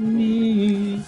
me.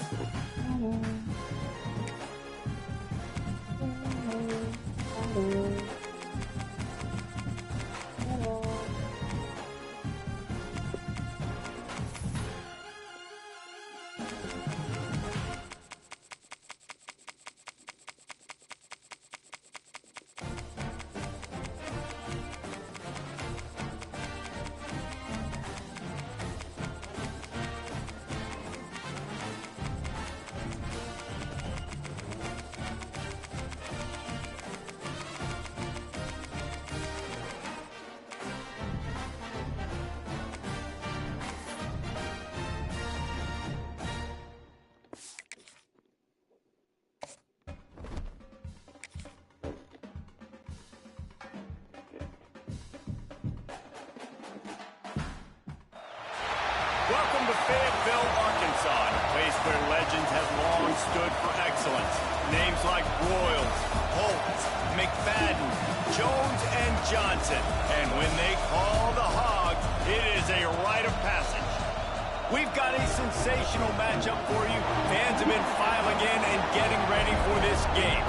Welcome to Fayetteville, Arkansas, a place where legends have long stood for excellence. Names like Broyles, Holtz, McFadden, Jones, and Johnson. And when they call the Hog, it is a rite of passage. We've got a sensational matchup for you. Fans have been filing in and getting ready for this game.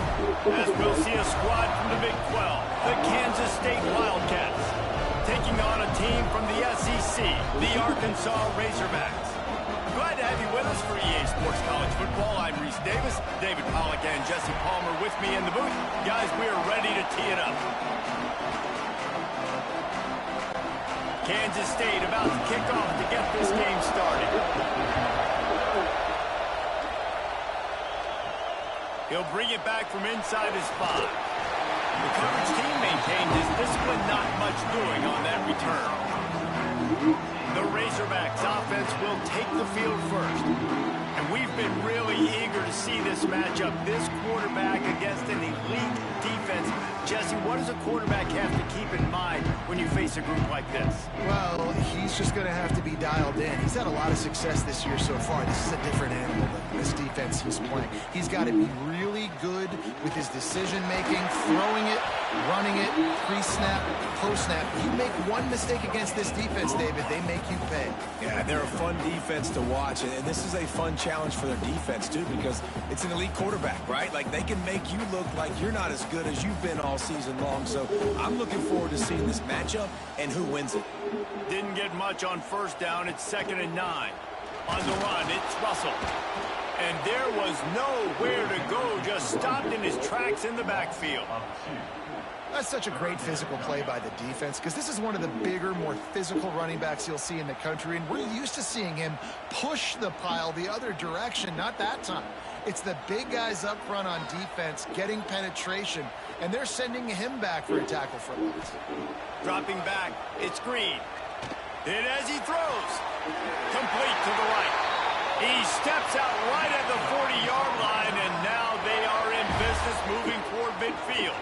As we'll see a squad from the Big 12, the Kansas State Wildcats, taking on a team from the SEC, the Arkansas Razorbacks. Glad to have you with us for EA Sports College Football. I'm Reese Davis, David Pollack and Jesse Palmer with me in the booth. Guys, we are ready to tee it up. Kansas State about to kick off to get this game started. He'll bring it back from inside his 5. The coverage team maintained his discipline, not much doing on that return. The Razorbacks offense will take the field first. And we've been really eager to see this matchup. This quarterback against an elite defense. Jesse, what does a quarterback have to keep in mind when you face a group like this? Well, he's just going to have to be dialed in. He's had a lot of success this year so far. This is a different animal than this defense he's playing. He's got to be really good with his decision-making, throwing it, running it, pre-snap, post-snap. You make one mistake against this defense, David, they make you pay. Yeah, they're a fun defense to watch, and this is a fun challenge for their defense, too, because it's an elite quarterback, right? Like, they can make you look like you're not as good as you've been all season long, so I'm looking forward to seeing this matchup and who wins it. Didn't get much on first down. It's 2nd and 9. On the run, it's Russell. And there was nowhere to go, just stopped in his tracks in the backfield. That's such a great physical play by the defense because this is one of the bigger, more physical running backs you'll see in the country, and we're used to seeing him push the pile the other direction, not that time. It's the big guys up front on defense getting penetration, and they're sending him back for a tackle for loss. Dropping back, it's Green. Hit as he throws. Complete to the right. He steps out right at the 40-yard line, and now they are in business moving toward midfield.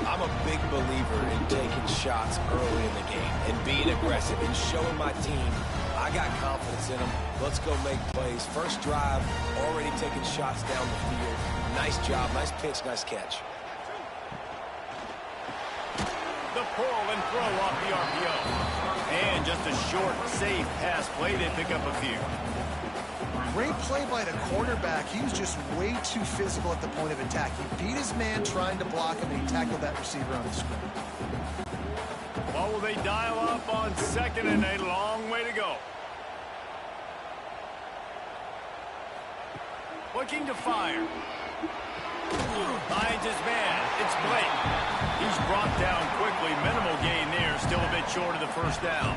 I'm a big believer in taking shots early in the game and being aggressive and showing my team I got confidence in them. Let's go make plays. First drive, already taking shots down the field. Nice job, nice pitch, nice catch. The pull and throw off the RPO. And just a short, safe pass play. They pick up a few. Great play by the quarterback. He was just way too physical at the point of attack. He beat his man trying to block him, and he tackled that receiver on the screen. Well, will they dial up on 2nd and a long way to go? Looking to fire. Finds his man. It's Blake. He's brought down quickly. Minimal gain there. Still a bit short of the first down.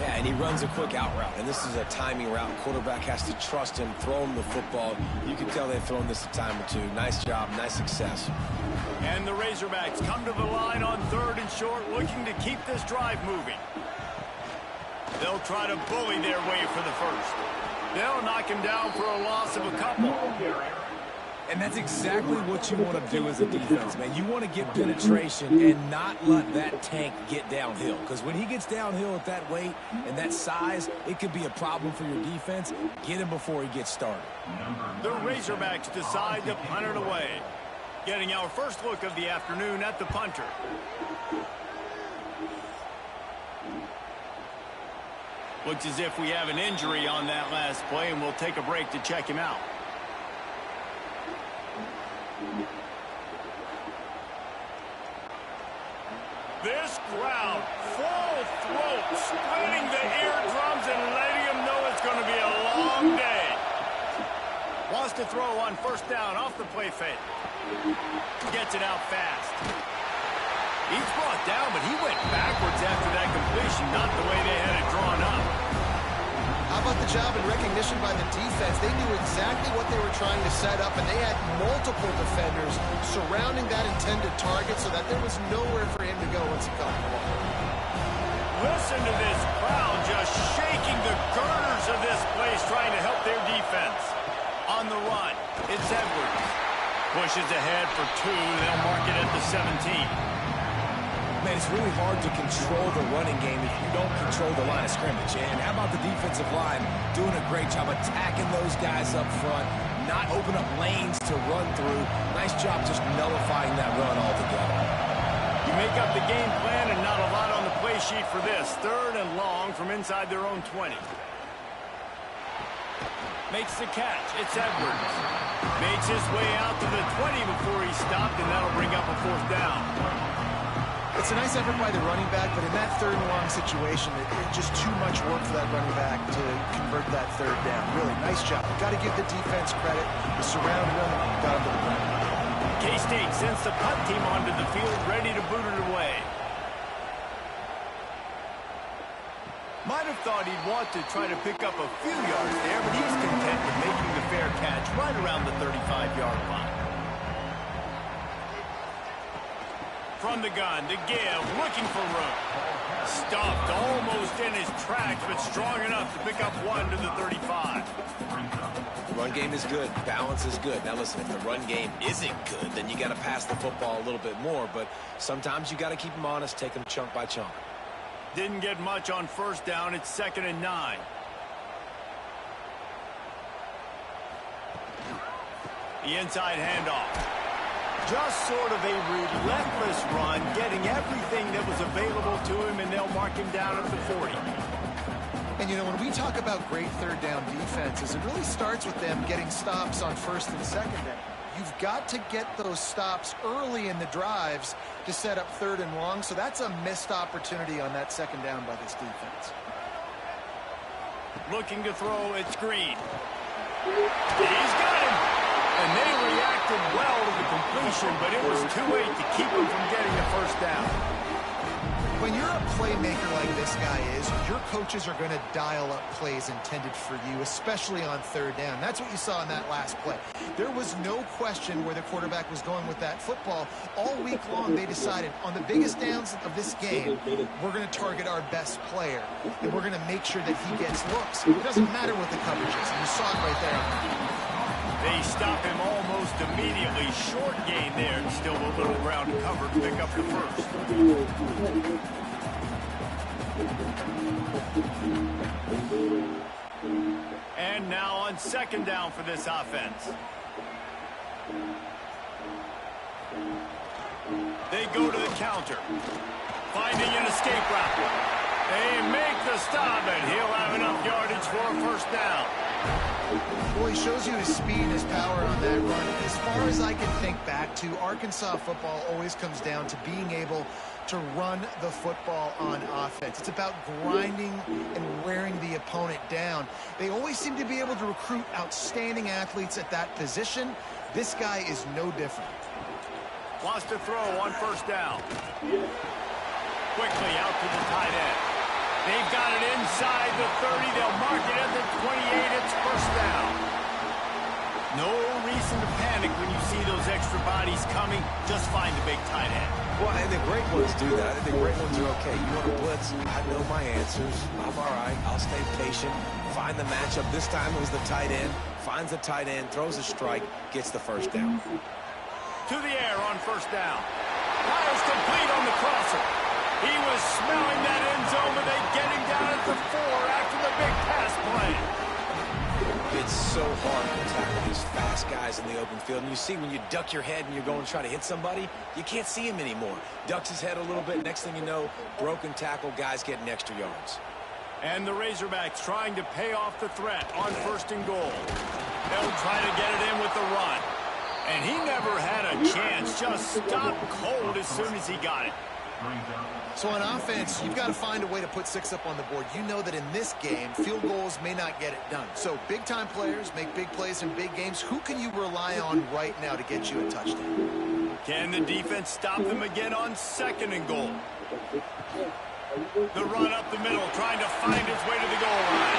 Yeah, and he runs a quick out route, and this is a timing route. Quarterback has to trust him, throw him the football. You can tell they've thrown this a time or two. Nice job, nice success. And the Razorbacks come to the line on 3rd and short, looking to keep this drive moving. They'll try to bully their way for the first. They'll knock him down for a loss of a couple. And that's exactly what you want to do as a defense, man. You want to get penetration and not let that tank get downhill. Because when he gets downhill at that weight and that size, it could be a problem for your defense. Get him before he gets started. The Razorbacks decide to punt it away. Getting our first look of the afternoon at the punter. Looks as if we have an injury on that last play, and we'll take a break to check him out. This crowd, full throat, splitting the eardrums and letting them know it's going to be a long day. Wants to throw on first down off the play fake. Gets it out fast. He's brought down, but he went backwards after that completion, not the way they had it drawn up. How about the job and recognition by the defense? They knew exactly what they were trying to set up, and they had multiple defenders surrounding that intended target so that there was nowhere for him to go once he caught the ball. Listen to this crowd just shaking the girders of this place, trying to help their defense. On the run, it's Edwards. Pushes ahead for 2. They'll mark it at the 17. Man, it's really hard to control the running game if you don't control the line of scrimmage. And how about the defensive line doing a great job attacking those guys up front, not open up lanes to run through. Nice job just nullifying that run altogether. You make up the game plan and not a lot on the play sheet for this. 3rd and long from inside their own 20. Makes the catch. It's Edwards. Makes his way out to the 20 before he stopped, and that'll bring up a 4th down. It's a nice effort by the running back, but in that 3rd and long situation, it's just too much work for that running back to convert that 3rd down. Really, nice job. Got to give the defense credit. The surrounded him, got him to the ground. K-State sends the punt team onto the field, ready to boot it away. Might have thought he'd want to try to pick up a few yards there, but he's content with making the fair catch right around the 35-yard line. From the gun to give, looking for room. Stuffed almost in his tracks, but strong enough to pick up 1 to the 35. The run game is good. Balance is good. Now listen, if the run game isn't good, then you got to pass the football a little bit more. But sometimes you got to keep them honest, take them chunk by chunk. Didn't get much on first down. It's 2nd and 9. The inside handoff. Just sort of a relentless run, getting everything that was available to him, and they'll mark him down at the 40. And, you know, when we talk about great 3rd down defenses, it really starts with them getting stops on 1st and 2nd down. You've got to get those stops early in the drives to set up 3rd and long, so that's a missed opportunity on that 2nd down by this defense. Looking to throw, it's Green. He's got him. And they reacted well to the completion, but it was too late to keep him from getting the 1st down. When you're a playmaker like this guy is, your coaches are going to dial up plays intended for you, especially on 3rd down. That's what you saw in that last play. There was no question where the quarterback was going with that football. All week long, they decided on the biggest downs of this game, we're going to target our best player, and we're going to make sure that he gets looks. It doesn't matter what the coverage is, and you saw it right there. They stop him almost immediately. Short gain there, and still a little ground to cover to pick up the 1st. And now on 2nd down for this offense. They go to the counter. Finding an escape route. They make the stop, and he'll have enough yardage for a 1st down. Well, he shows you his speed and his power on that run. As far as I can think back to, Arkansas football always comes down to being able to run the football on offense. It's about grinding and wearing the opponent down. They always seem to be able to recruit outstanding athletes at that position. This guy is no different. Wants to throw on 1st down. Quickly out to the tight end. They've got it inside the 30. They'll mark it at the 28. It's 1st down. No reason to panic when you see those extra bodies coming. Just find the big tight end. Well, and the great ones do that. I think the great ones are okay. You want to blitz? I know my answers. I'm all right. I'll stay patient. Find the matchup. This time it was the tight end. Finds the tight end, throws a strike, gets the 1st down. To the air on 1st down. Fires complete on the crosser. He was smelling that end zone, but they get him down at the 4 after the big pass play. It's so hard to tackle these fast guys in the open field. And you see when you duck your head and you're going to try to hit somebody, you can't see him anymore. Ducks his head a little bit. Next thing you know, broken tackle, guys getting extra yards. And the Razorbacks trying to pay off the threat on 1st and goal. They'll try to get it in with the run. And he never had a chance. Just stopped cold as soon as he got it. So on offense, you've got to find a way to put 6 up on the board. You know that in this game, field goals may not get it done. So big-time players make big plays in big games. Who can you rely on right now to get you a touchdown? Can the defense stop them again on 2nd and goal? The run up the middle, trying to find his way to the goal line.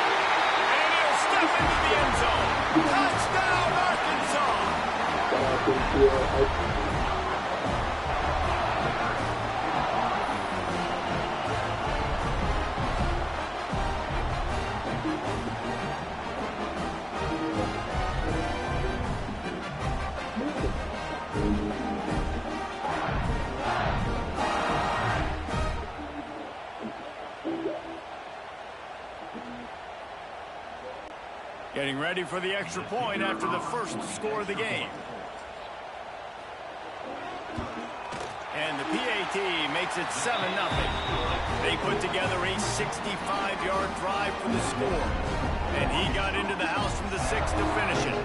And he'll step into the end zone. Touchdown, Arkansas! Getting ready for the extra point after the first score of the game. And the PAT makes it 7-0. They put together a 65-yard drive for the score. And he got into the house from the 6 to finish it.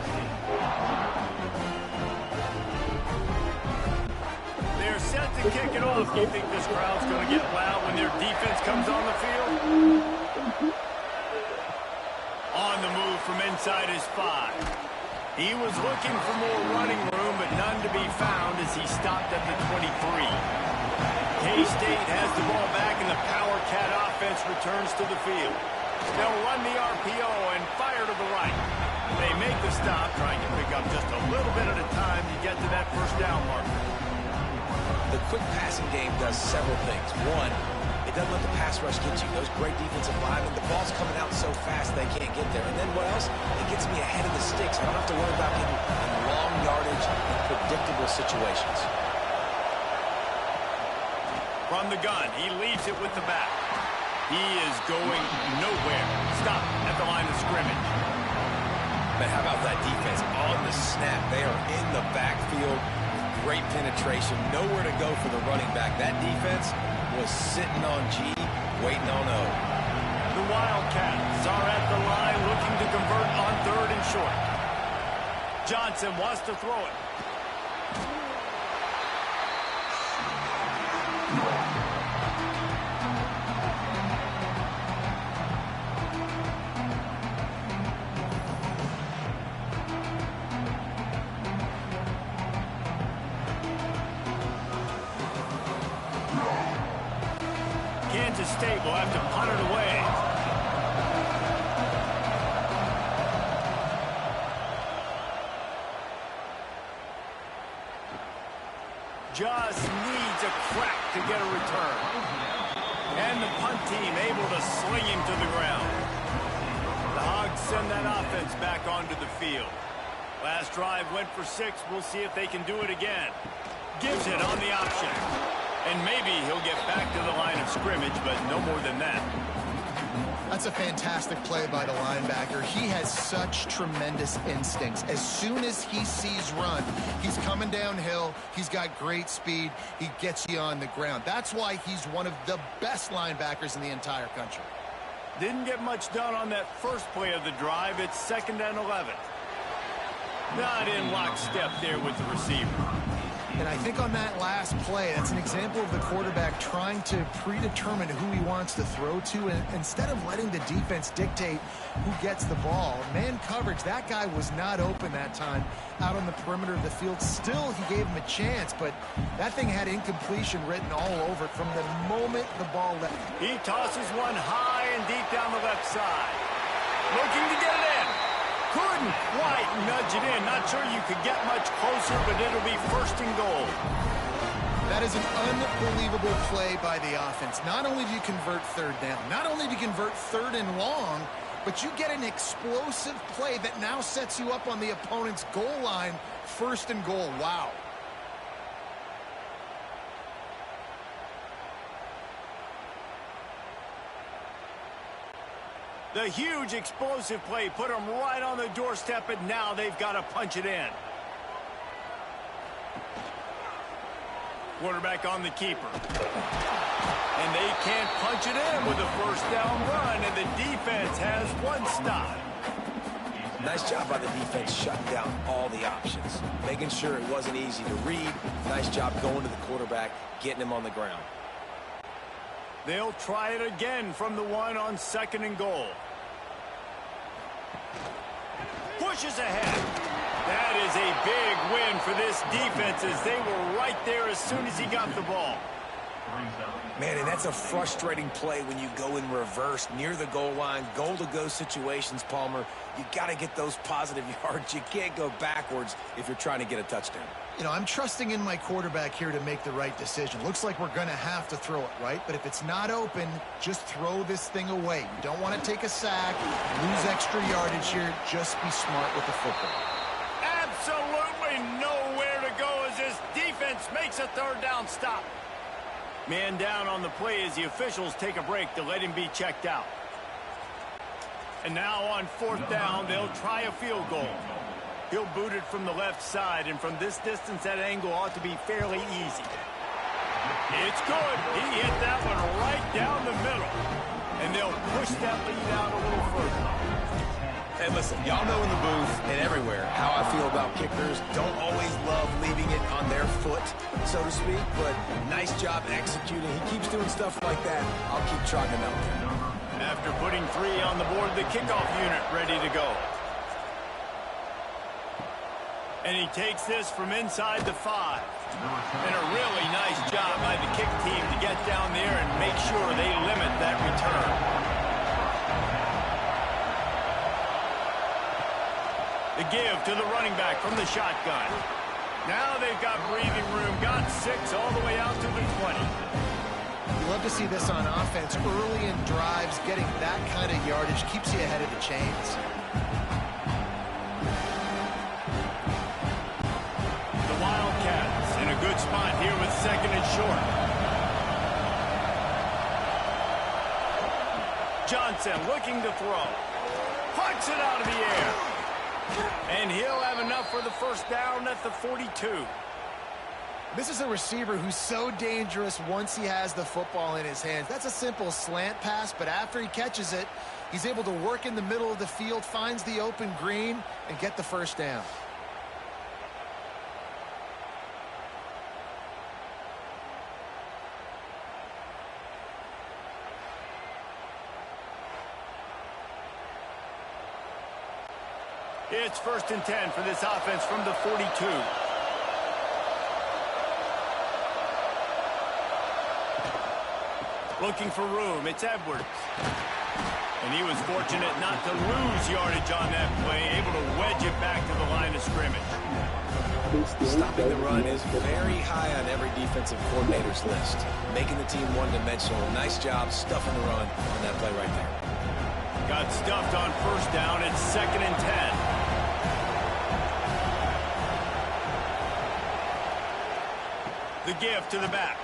They're set to kick it off. Do you think this crowd's going to get loud when their defense comes on the field? On the move from inside his 5. He was looking for more running room, but none to be found as he stopped at the 23. K-State has the ball back, and the Power Cat offense returns to the field. They'll run the RPO and fire to the right. They make the stop, trying to pick up just a little bit at a time to get to that 1st down marker. The quick passing game does several things. One, it doesn't let the pass rush get you. Those great defensive linemen, the ball's coming out so fast they can't get there. And then what else? It gets me ahead of the sticks. I don't have to worry about getting in long yardage and predictable situations. From the gun, he leaves it with the back. He is going nowhere. Stop at the line of scrimmage. But how about that defense on the snap? They are in the backfield. Great penetration. Nowhere to go for the running back. That defense was sitting on G, waiting on O. The Wildcats are at the line looking to convert on 3rd and short. Johnson wants to throw it. Kansas State will have to punt it away. Just needs a crack to get a return. And the punt team able to sling him to the ground. The Hogs send that offense back onto the field. Last drive went for 6. We'll see if they can do it again. Gives it on the option. And maybe he'll get back to the line of scrimmage, but no more than that. That's a fantastic play by the linebacker. He has such tremendous instincts. As soon as he sees run, he's coming downhill. He's got great speed. He gets you on the ground. That's why he's one of the best linebackers in the entire country. Didn't get much done on that first play of the drive. It's 2nd and 11. Not in lockstep there with the receiver. And I think on that last play, that's an example of the quarterback trying to predetermine who he wants to throw to, and instead of letting the defense dictate who gets the ball. Man coverage, that guy was not open that time out on the perimeter of the field. Still, he gave him a chance, but that thing had incompletion written all over it from the moment the ball left. He tosses one high and deep down the left side. Looking to get it in. Couldn't quite nudge it in. Not sure you could get much closer, but it'll be 1st and goal. That is an unbelievable play by the offense. Not only do you convert 3rd down, not only do you convert 3rd and long, but you get an explosive play that now sets you up on the opponent's goal line, 1st and goal. Wow. The huge explosive play put them right on the doorstep, and now they've got to punch it in. Quarterback on the keeper. And they can't punch it in with a first down run, and the defense has one stop. Nice job by the defense shutting down all the options, making sure it wasn't easy to read. Nice job going to the quarterback, getting him on the ground. They'll try it again from the one on 2nd and goal. Pushes ahead. That is a big win for this defense as they were right there as soon as he got the ball. Man, and that's a frustrating play when you go in reverse near the goal line, goal-to-go situations, Palmer. You got to get those positive yards. You can't go backwards if you're trying to get a touchdown. You know, I'm trusting in my quarterback here to make the right decision. Looks like we're going to have to throw it, right? But if it's not open, just throw this thing away. You don't want to take a sack, lose extra yardage here. Just be smart with the football. Absolutely nowhere to go as this defense makes a 3rd down stop. Man down on the play as the officials take a break to let him be checked out. And now on 4th down, they'll try a field goal. He'll boot it from the left side, and from this distance, that angle ought to be fairly easy. It's good. He hit that one right down the middle. And they'll push that lead out a little further. Hey, listen, y'all know in the booth and everywhere how I feel about kickers. Don't always love leaving it on their foot, so to speak, but nice job executing. He keeps doing stuff like that. I'll keep trotting him out there. After putting 3 on the board, the kickoff unit ready to go. And he takes this from inside the 5. And a really nice job by the kick team to get down there and make sure they limit that return. The give to the running back from the shotgun. Now they've got breathing room, got 6 all the way out to the 20. You love to see this on offense. Early in drives, getting that kind of yardage keeps you ahead of the chains. The Wildcats in a good spot here with 2nd and short. Johnson looking to throw. Puts it out of the air. And he'll have enough for the 1st down at the 42. This is a receiver who's so dangerous once he has the football in his hands. That's a simple slant pass, but after he catches it, he's able to work in the middle of the field, finds the open green, and get the 1st down. It's 1st and 10 for this offense from the 42. Looking for room, it's Edwards. And he was fortunate not to lose yardage on that play, able to wedge it back to the line of scrimmage. Stopping the run is very high on every defensive coordinator's list. Making the team one-dimensional. Nice job stuffing the run on that play right there. Got stuffed on 1st down, it's 2nd and 10. The give to the back.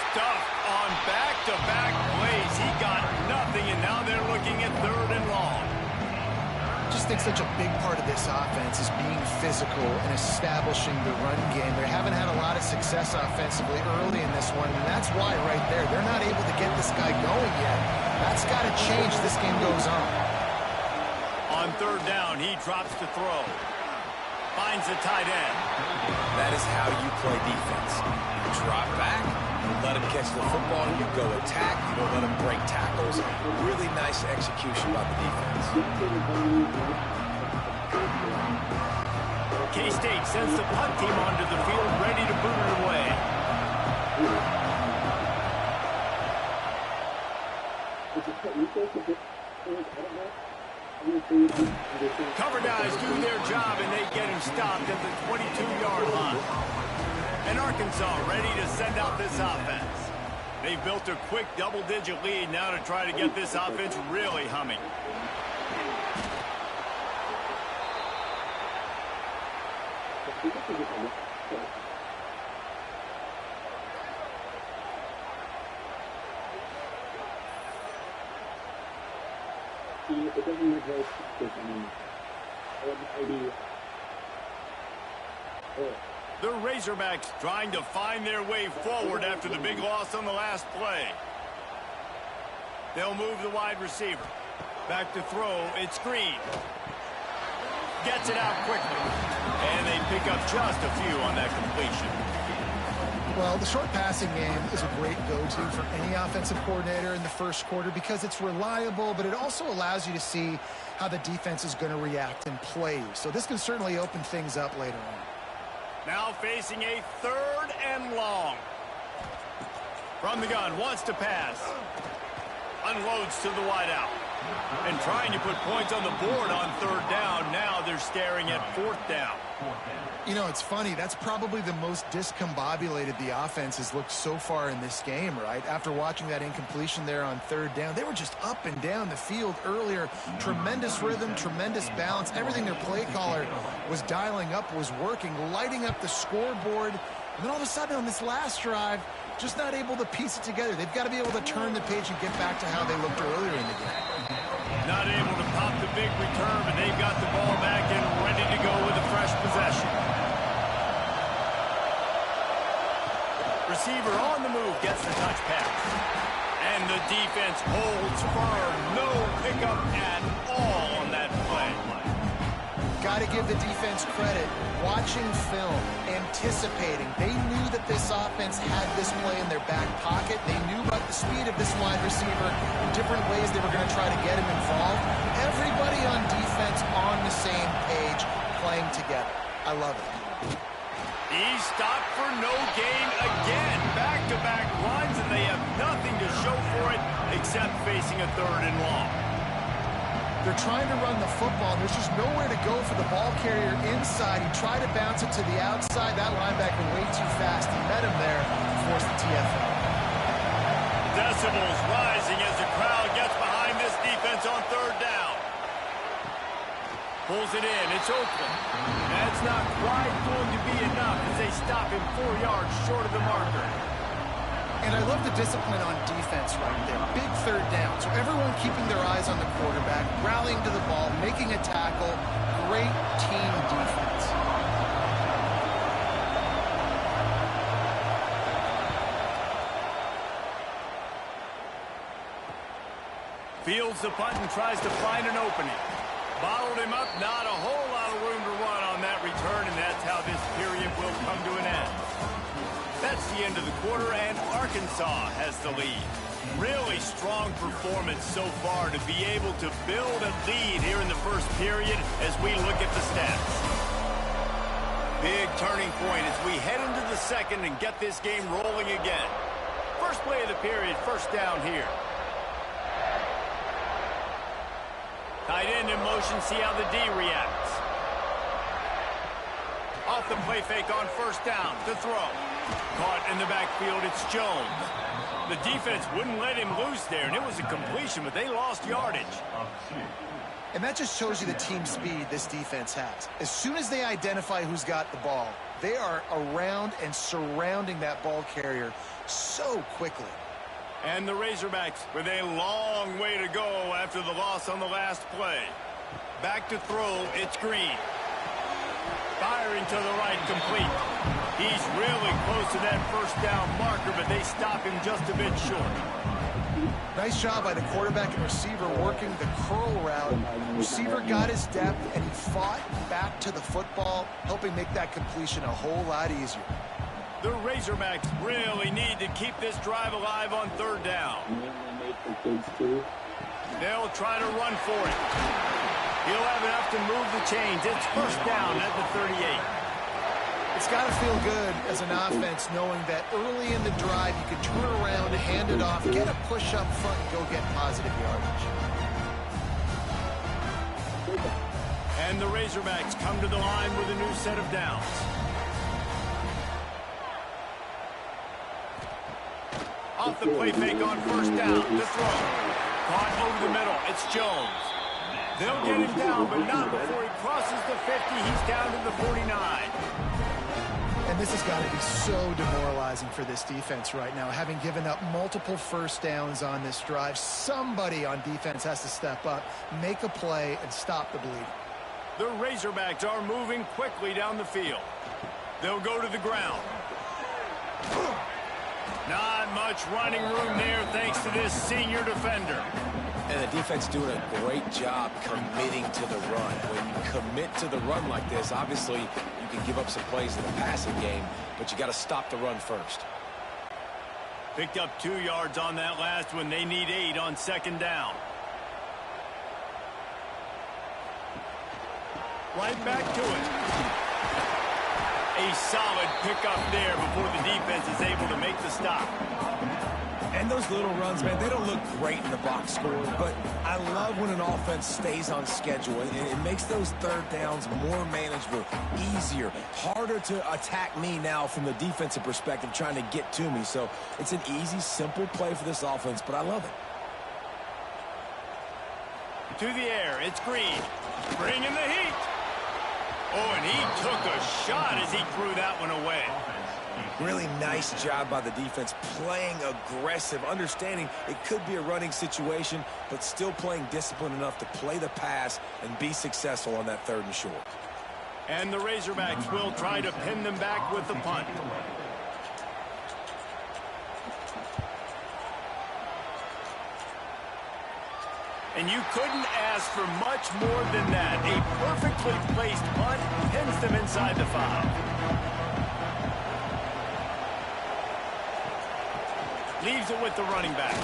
Stuffed on back-to-back plays. He got nothing, and now they're looking at 3rd and long. Just think such a big part of this offense is being physical and establishing the run game. They haven't had a lot of success offensively early in this one, and that's why right there, they're not able to get this guy going yet. That's got to change as this game goes on. On 3rd down, he drops to throw. Finds the tight end. That is how you play defense. You drop back, you let him catch the football, you go attack, you don't let him break tackles. Really nice execution by the defense. K-State sends the punt team onto the field, ready to boot it away. Cover guys do their job, and they get him stopped at the 22-yard line. And Arkansas ready to send out this offense. They've built a quick double-digit lead now to try to get this offense really humming. It doesn't look very specific. I mean, maybe The Razorbacks trying to find their way forward after the big loss on the last play. They'll move the wide receiver. Back to throw. It's Green. Gets it out quickly. And they pick up just a few on that completion. Well, the short passing game is a great go-to for any offensive coordinator in the first quarter because it's reliable, but it also allows you to see how the defense is going to react and play. So this can certainly open things up later on. Now facing a 3rd and long. From the gun, wants to pass. Unloads to the wideout. And trying to put points on the board on 3rd down. Now they're staring at 4th down. You know, it's funny. That's probably the most discombobulated the offense has looked so far in this game, right? After watching that incompletion there on 3rd down, they were just up and down the field earlier. Tremendous rhythm, tremendous balance. Everything their play caller was dialing up was working, lighting up the scoreboard. And then all of a sudden on this last drive, just not able to piece it together. They've got to be able to turn the page and get back to how they looked earlier in the game. Not able to pop the big return, but they've got the ball back and ready to go with a fresh possession. Receiver on the move, gets the touch pass. And the defense holds firm. No pickup at all on that play. Got to give the defense credit. Watching film, anticipating. They knew that this offense had this play in their back pocket. They knew about the speed of this wide receiver in different ways they were going to try to get him involved. Everybody on defense on the same page, playing together. I love it. He's stopped for no gain again. Back-to-back runs, and they have nothing to show for it except facing a 3rd and long. They're trying to run the football, and there's just nowhere to go for the ball carrier inside. He tried to bounce it to the outside. That linebacker way too fast. He met him there and forced the TFL. Decibels rising as the crowd gets behind this defense on 3rd down. Pulls it in. It's Oakland. That's not quite going to be enough as they stop him 4 yards short of the marker. And I love the discipline on defense right there. Big 3rd down. So everyone keeping their eyes on the quarterback, rallying to the ball, making a tackle. Great team defense. Fields the punt and tries to find an opening. Bottled him up. Not a whole lot of room to run on that return, and that's how this period will come to an end. That's the end of the quarter, and Arkansas has the lead. Really strong performance so far to be able to build a lead here in the first period as we look at the stats. Big turning point as we head into the second and get this game rolling again. First play of the period, 1st down here. Tight end in motion, see how the D reacts. Off the play fake on 1st down to throw. Caught in the backfield, it's Jones. The defense wouldn't let him loose there, and it was a completion, but they lost yardage. And that just shows you the team speed this defense has. As soon as they identify who's got the ball, they are around and surrounding that ball carrier so quickly. And the Razorbacks with a long way to go after the loss on the last play. Back to throw, it's Green. Firing to the right, complete. He's really close to that 1st down marker, but they stop him just a bit short. Nice job by the quarterback and receiver working the curl route. Receiver got his depth, and he fought back to the football, helping make that completion a whole lot easier. The Razorbacks really need to keep this drive alive on 3rd down. They'll try to run for it. He'll have enough to move the chains. It's 1st down at the 38. It's got to feel good as an offense knowing that early in the drive you can turn around, hand it off, get a push up front, and go get positive yardage. And the Razorbacks come to the line with a new set of downs. Off the play fake on 1st down to throw. Caught over the middle. It's Jones. They'll get him down, but not before he crosses the 50. He's down to the 49. And this has got to be so demoralizing for this defense right now. Having given up multiple 1st downs on this drive, somebody on defense has to step up, make a play, and stop the bleeding. The Razorbacks are moving quickly down the field. They'll go to the ground. Not much running room there thanks to this senior defender. And the defense doing a great job committing to the run. When you commit to the run like this, obviously you can give up some plays in the passing game, but you got to stop the run first. Picked up 2 yards on that last one. They need 8 on second down. Right back to it. A solid pickup there before the defense is able to make the stop. And those little runs, man, they don't look great in the box score, but I love when an offense stays on schedule. It makes those third downs more manageable, easier, harder to attack me now from the defensive perspective trying to get to me. So it's an easy, simple play for this offense, but I love it. To the air, it's Green. Bringing the heat. Oh, and he took a shot as he threw that one away. Really nice job by the defense, playing aggressive, understanding it could be a running situation, but still playing disciplined enough to play the pass and be successful on that 3rd and short. And the Razorbacks will try to pin them back with the punt. And you couldn't ask for much more than that. A perfectly placed punt pins them inside the 5. Leaves it with the running back.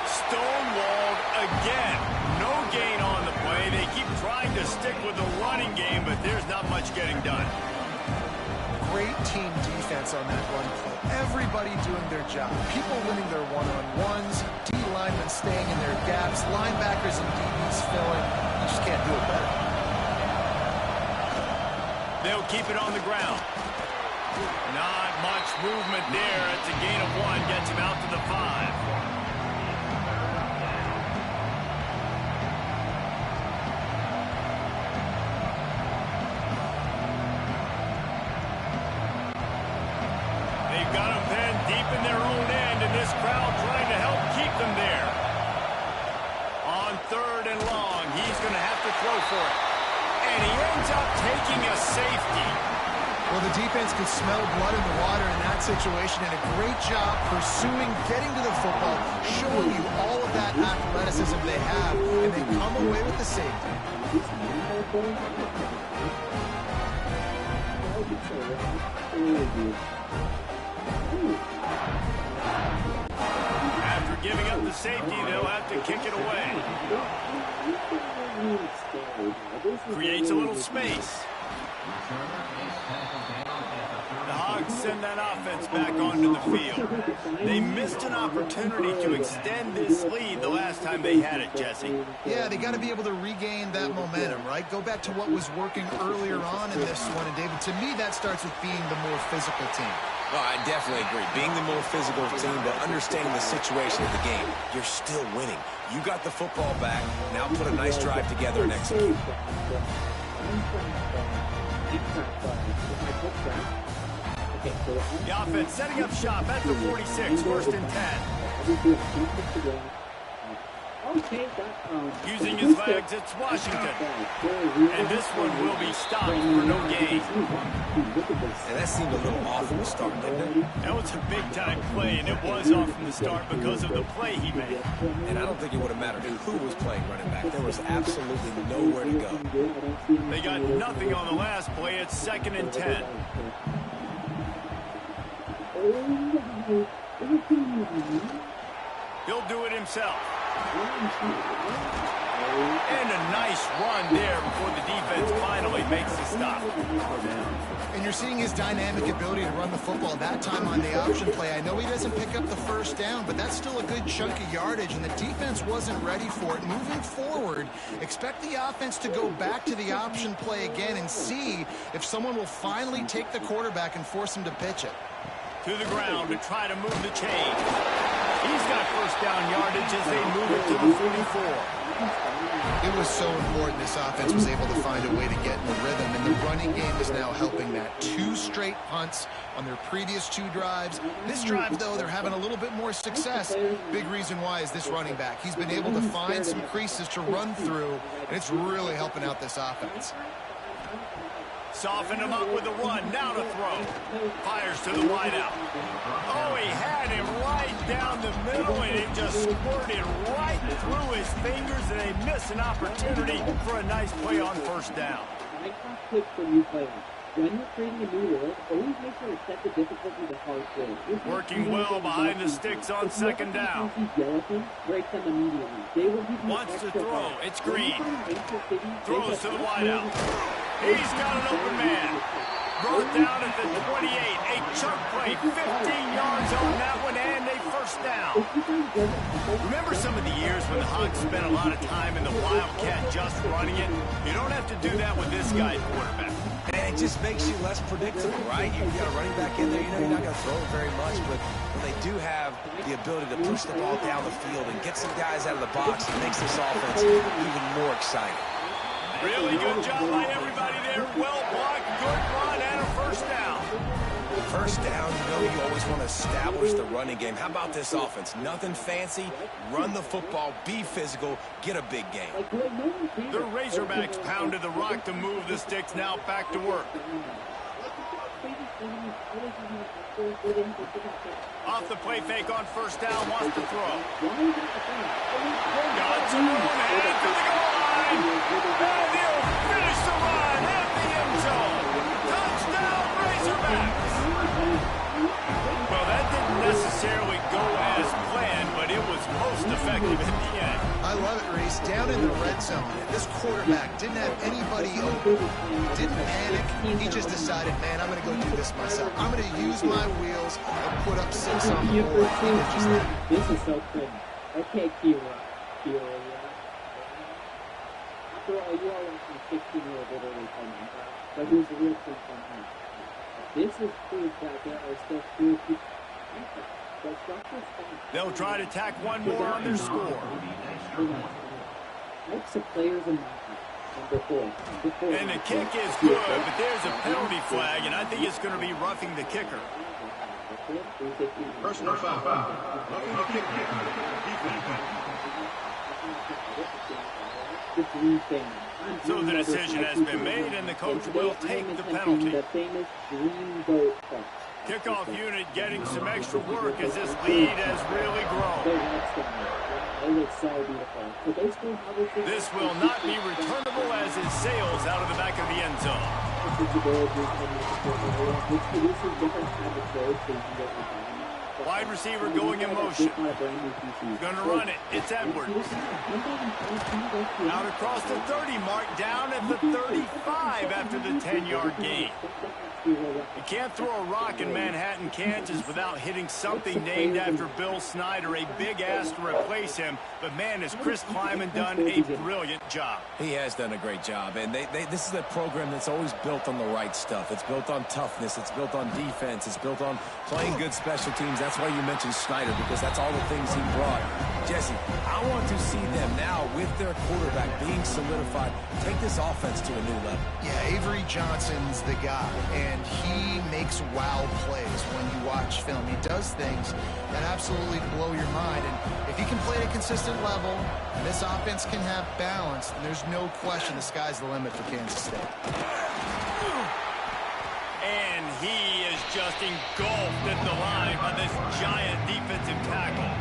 Stonewalled again. No gain on the play. They keep trying to stick with the running game, but there's not much getting done. Great team defense on that run play. Everybody doing their job. People winning their one-on-ones. D linemen staying in their gaps. Linebackers and DBs filling. You just can't do it better. They'll keep it on the ground. Not much movement there. It's a gain of 1. Gets him out to the 5. They've got him pinned deep in their own end, and this crowd trying to help keep them there. On 3rd and long, he's going to have to throw for it. And he ends up taking a safety. Well, the defense could smell blood in the water in that situation, and a great job pursuing, getting to the football, showing you all of that athleticism they have, and they come away with the safety. After giving up the safety, they'll have to kick it away. Creates a little space. The Hogs send that offense back onto the field. They missed an opportunity to extend this lead the last time they had it, Jesse. Yeah, they got to be able to regain that momentum, right? Go back to what was working earlier on in this one. And, David, to me, that starts with being the more physical team. Oh, I definitely agree. Being the more physical team, but understanding the situation of the game, you're still winning. You got the football back. Now put a nice drive together and execute. The offense setting up shop at the 46, 1st and 10. Using his legs, it's Washington. And this one will be stopped for no gain. And that seemed a little off from the start, didn't it? That was a big-time play, and it was off from the start because of the play he made. And I don't think it would have mattered who was playing running back. There was absolutely nowhere to go. They got nothing on the last play. It's 2nd and 10. He'll do it himself. And a nice run there before the defense finally makes the stop. And you're seeing his dynamic ability to run the football that time on the option play. I know he doesn't pick up the 1st down, but that's still a good chunk of yardage, and the defense wasn't ready for it. Moving forward, expect the offense to go back to the option play again and see if someone will finally take the quarterback and force him to pitch it. To the ground to try to move the chain. He's got 1st down yardage as they move it to the 44. It was so important this offense was able to find a way to get in the rhythm, and the running game is now helping that. 2 straight punts on their previous 2 drives. This drive, though, they're having a little bit more success. Big reason why is this running back. He's been able to find some creases to run through, and it's really helping out this offense. Softened him up with a run. Now to throw. Fires to the wideout. Oh, he had him right down the middle, and it just squirted right through his fingers, and they miss an opportunity for a nice play on first down. My top tip for new players. When you're creating a new rule, always make sure to set the difficulty to hard way. Working well behind the sticks on second down. Break them immediately. They will give you Wants to throw. It's Green. Throws to the wideout. He's got an open man. Brought down at the 28. A chunk play. 15 yards on that one, and a first down. Remember some of the years when the Hogs spent a lot of time in the Wildcat just running it? You don't have to do that with this guy at quarterback. And it just makes you less predictable, right? You've got a running back in there. You know you're not going to throw it very much, but when they do have the ability to push the ball down the field and get some guys out of the box, it makes this offense even more exciting. Really good job by everybody there. Well blocked, good run, and a first down. First down, you know you always want to establish the running game. How about this offense? Nothing fancy. Run the football, be physical, get a big game. The Razorbacks pounded the rock to move the sticks. Now back to work. Off the play fake on first down, wants to throw. Got some room, headed to the goal line. And he'll finish the run at the end zone. Touchdown, Razorbacks. Well, that didn't necessarily go as planned, but it was most effective in the end. I love it, Reese. Down in the red zone, this quarterback didn't have anybody open, didn't panic. He just decided, man, I'm going to go do this myself. I'm going to use my wheels and put up 6 on the board. This is so cool. Okay, Kira. After all, you are watching 16-year-old literally coming. But here's the real thing from him. This is proof that there are still few people. They'll try to tack one more on their score. Types of players in before. And the kick is good, but there's a penalty flag, and I think it's going to be roughing the kicker. Personal foul. Roughing the kicker. So the decision has been made, and the coach will take the penalty. The famous green boat cross. Kickoff unit getting some extra work as this lead has really grown. This will not be returnable as it sails out of the back of the end zone. Wide receiver going in motion. Going to run it. It's Edwards. Out across the 30 mark, down at the 35 after the 10-yard gain. You can't throw a rock in Manhattan, Kansas without hitting something named after Bill Snyder, a big ass to replace him. But, man, has Chris Kleiman done a brilliant job. He has done a great job, and this is a program that's always built on the right stuff. It's built on toughness. It's built on defense. It's built on playing good special teams. That's why you mentioned Snyder, because that's all the things he brought. Jesse, I want to see them now with their quarterback being solidified take this offense to a new level. Yeah, Avery Johnson's the guy, and he makes wow plays when you watch film. He does things that absolutely blow your mind, and if he can play at a consistent level, and this offense can have balance, then there's no question the sky's the limit for Kansas State. And he is just engulfed at the line by this giant defensive tackle.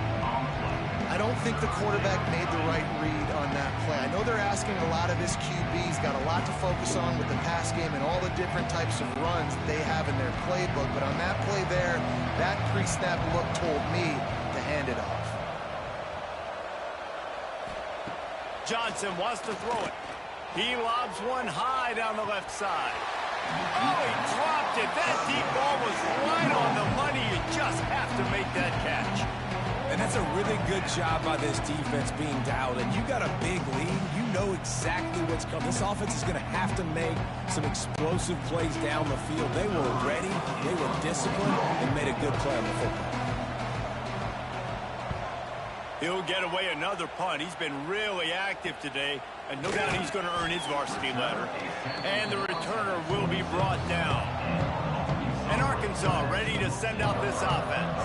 I don't think the quarterback made the right read on that play. I know they're asking a lot of his QBs, got a lot to focus on with the pass game and all the different types of runs they have in their playbook, but on that play there, that pre-snap look told me to hand it off. Johnson wants to throw it. He lobs one high down the left side. Oh, he dropped it. That deep ball was right on the money. You just have to make that catch. And that's a really good job by this defense being dialed in. You got a big lead. You know exactly what's coming. This offense is going to have to make some explosive plays down the field. They were ready, they were disciplined, and made a good play on the football. He'll get away another punt. He's been really active today, and no doubt he's going to earn his varsity letter. And the returner will be brought down. And Arkansas ready to send out this offense.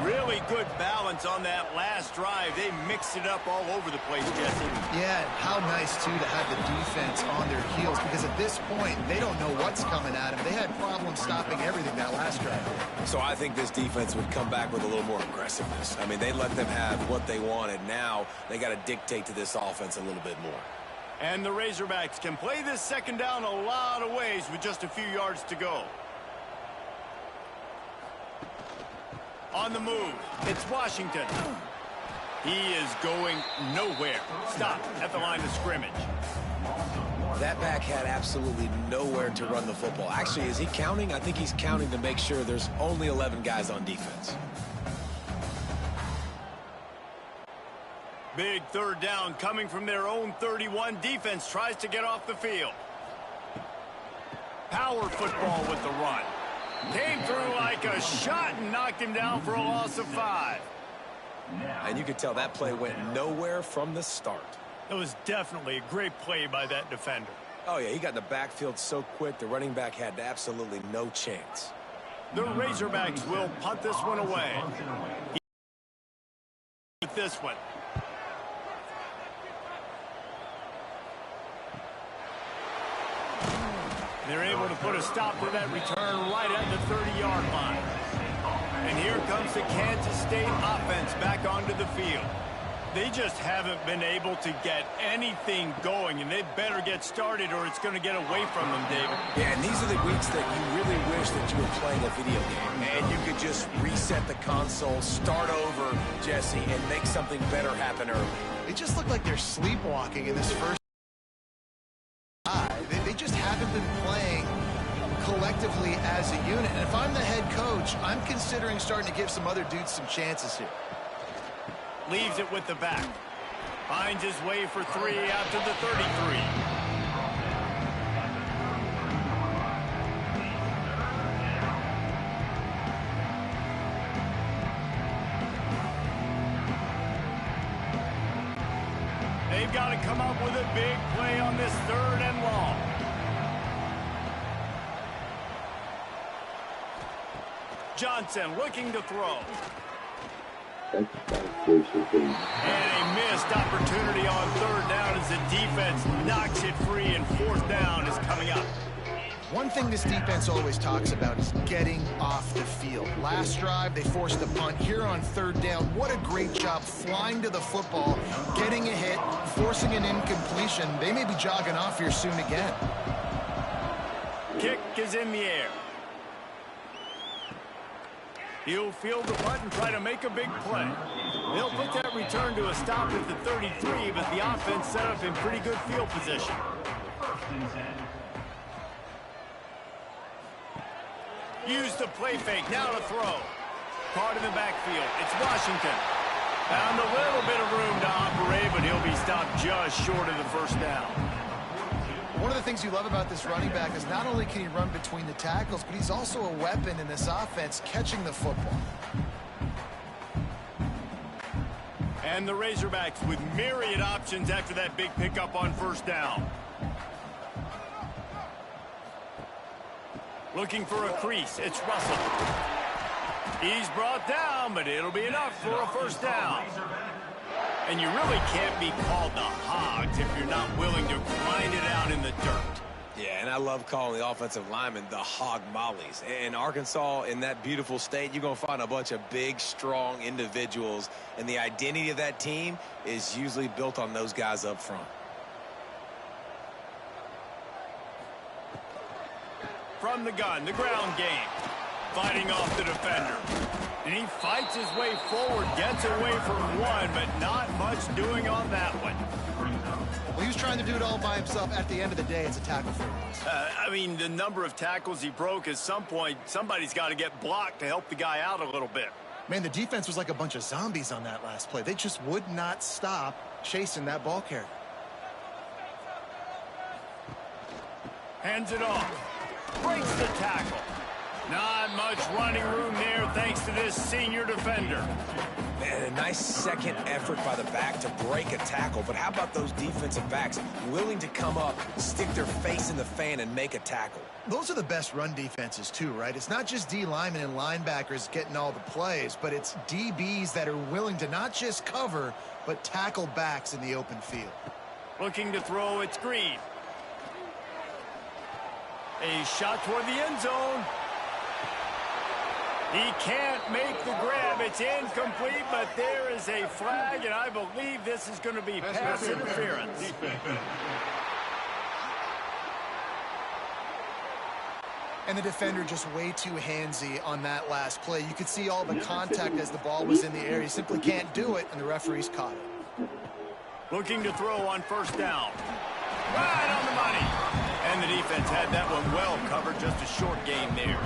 Really Really good balance on that last drive. They mixed it up all over the place, Jesse. Yeah, how nice, too, to have the defense on their heels, because at this point, they don't know what's coming at them. They had problems stopping everything that last drive. So I think this defense would come back with a little more aggressiveness. I mean, they let them have what they wanted. Now they got to dictate to this offense a little bit more. And the Razorbacks can play this second down a lot of ways with just a few yards to go. On the move, it's Washington. He is going nowhere. Stop at the line of scrimmage. That back had absolutely nowhere to run the football. Actually, is he counting? I think he's counting to make sure there's only 11 guys on defense. Big third down coming from their own 31. Defense tries to get off the field. Power football with the run. Came through like a shot and knocked him down for a loss of 5. And you could tell that play went nowhere from the start. It was definitely a great play by that defender. Oh, yeah, he got in the backfield so quick, the running back had absolutely no chance. The Razorbacks will punt this one away. With this one. They're able to put a stop to that return right at the 30-yard line. And here comes the Kansas State offense back onto the field. They just haven't been able to get anything going, and they better get started or it's going to get away from them, David. Yeah, and these are the weeks that you really wish that you were playing a video game, and you could just reset the console, start over, Jesse, and make something better happen early. They just look like they're sleepwalking in this first drive. They just haven't been playing collectively as a unit. And if I'm the head coach, I'm considering starting to give some other dudes some chances here. Leaves it with the back. Finds his way for 3 out to the 33. They've got to come up with a big play on this 3rd and long. Johnson looking to throw. And a missed opportunity on 3rd down as the defense knocks it free, and 4th down is coming up. One thing this defense always talks about is getting off the field. Last drive, they forced the punt. Here on 3rd down, what a great job flying to the football, getting a hit, forcing an incompletion. They may be jogging off here soon again. Kick is in the air. He'll field the punt and try to make a big play. They'll put that return to a stop at the 33, but the offense set up in pretty good field position. Use the play fake, now to throw. Caught in the backfield, it's Washington. Found a little bit of room to operate, but he'll be stopped just short of the 1st down. One of the things you love about this running back is not only can he run between the tackles, but he's also a weapon in this offense, catching the football. And the Razorbacks with myriad options after that big pickup on 1st down. Looking for a crease, it's Russell. He's brought down, but it'll be enough for a 1st down. And you really can't be called the Hogs if you're not willing to grind it out in the dirt. Yeah, and I love calling the offensive linemen the hog mollies. In Arkansas, in that beautiful state, you're going to find a bunch of big, strong individuals, and the identity of that team is usually built on those guys up front. From the gun, the ground game. Fighting off the defender. And he fights his way forward, gets away from one, but not much doing on that one. Well, he was trying to do it all by himself. At the end of the day, it's a tackle for us. I mean, the number of tackles he broke, at some point, somebody's got to get blocked to help the guy out a little bit. Man, the defense was like a bunch of zombies on that last play. They just would not stop chasing that ball carrier. Hands it off. Breaks the tackle. Not much running room there thanks to this senior defender. Man, a nice second effort by the back to break a tackle. But how about those defensive backs willing to come up, stick their face in the fan, and make a tackle? Those are the best run defenses too, right? It's not just D linemen and linebackers getting all the plays, but it's DBs that are willing to not just cover, but tackle backs in the open field. Looking to throw, it's Green. A shot toward the end zone. He can't make the grab. It's incomplete, but there is a flag, and I believe this is going to be pass interference. And the defender just way too handsy on that last play. You could see all the contact as the ball was in the air. He simply can't do it, and the referees caught it. Looking to throw on first down. Right on the money. And the defense had that one well covered. Just a short gain there.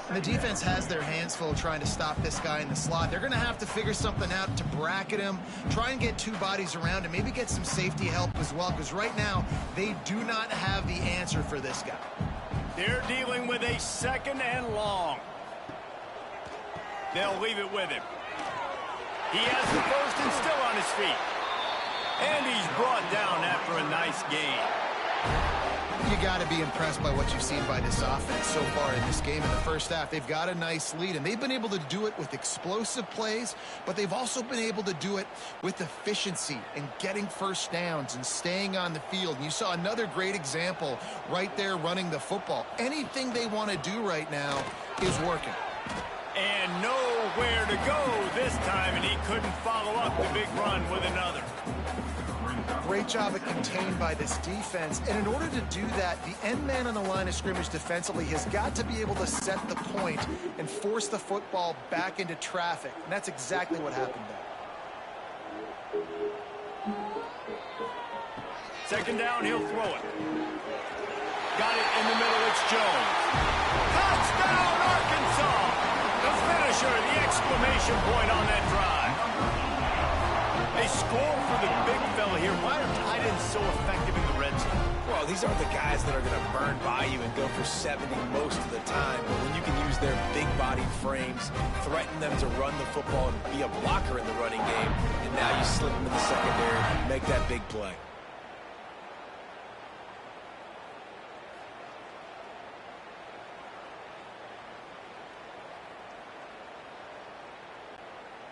And the defense has their hands full trying to stop this guy in the slot. They're going to have to figure something out to bracket him, try and get two bodies around him, maybe get some safety help as well, because right now they do not have the answer for this guy. They're dealing with a second and long. They'll leave it with him. He has the first and still on his feet. And he's brought down after a nice gain. You got to be impressed by what you've seen by this offense so far in this game. In the first half, they've got a nice lead, and they've been able to do it with explosive plays, but they've also been able to do it with efficiency and getting first downs and staying on the field. And you saw another great example right there running the football. Anything they want to do right now is working. And nowhere to go this time, and he couldn't follow up the big run with another. Great job at contained by this defense. And in order to do that, the end man on the line of scrimmage defensively has got to be able to set the point and force the football back into traffic. And that's exactly what happened there. Second down, he'll throw it. Got it in the middle, it's Jones. Touchdown, Arkansas! The finisher, the exclamation point on that drive. A score for the big fella here. Why are tight ends so effective in the red zone? Well, these aren't the guys that are going to burn by you and go for 70 most of the time. But when you can use their big-bodied frames, threaten them to run the football and be a blocker in the running game, and now you slip them in the secondary and make that big play.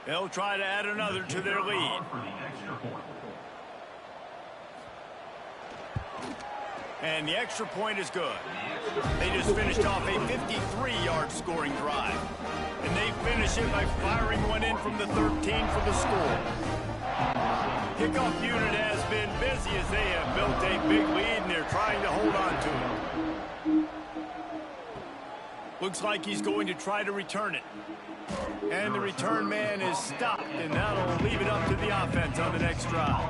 They'll try to add another to their lead. And the extra point is good. They just finished off a 53-yard scoring drive. And they finish it by firing one in from the 13 for the score. Kickoff unit has been busy as they have built a big lead and they're trying to hold on to it. Looks like he's going to try to return it. And the return man is stopped, and that'll leave it up to the offense on the next drive.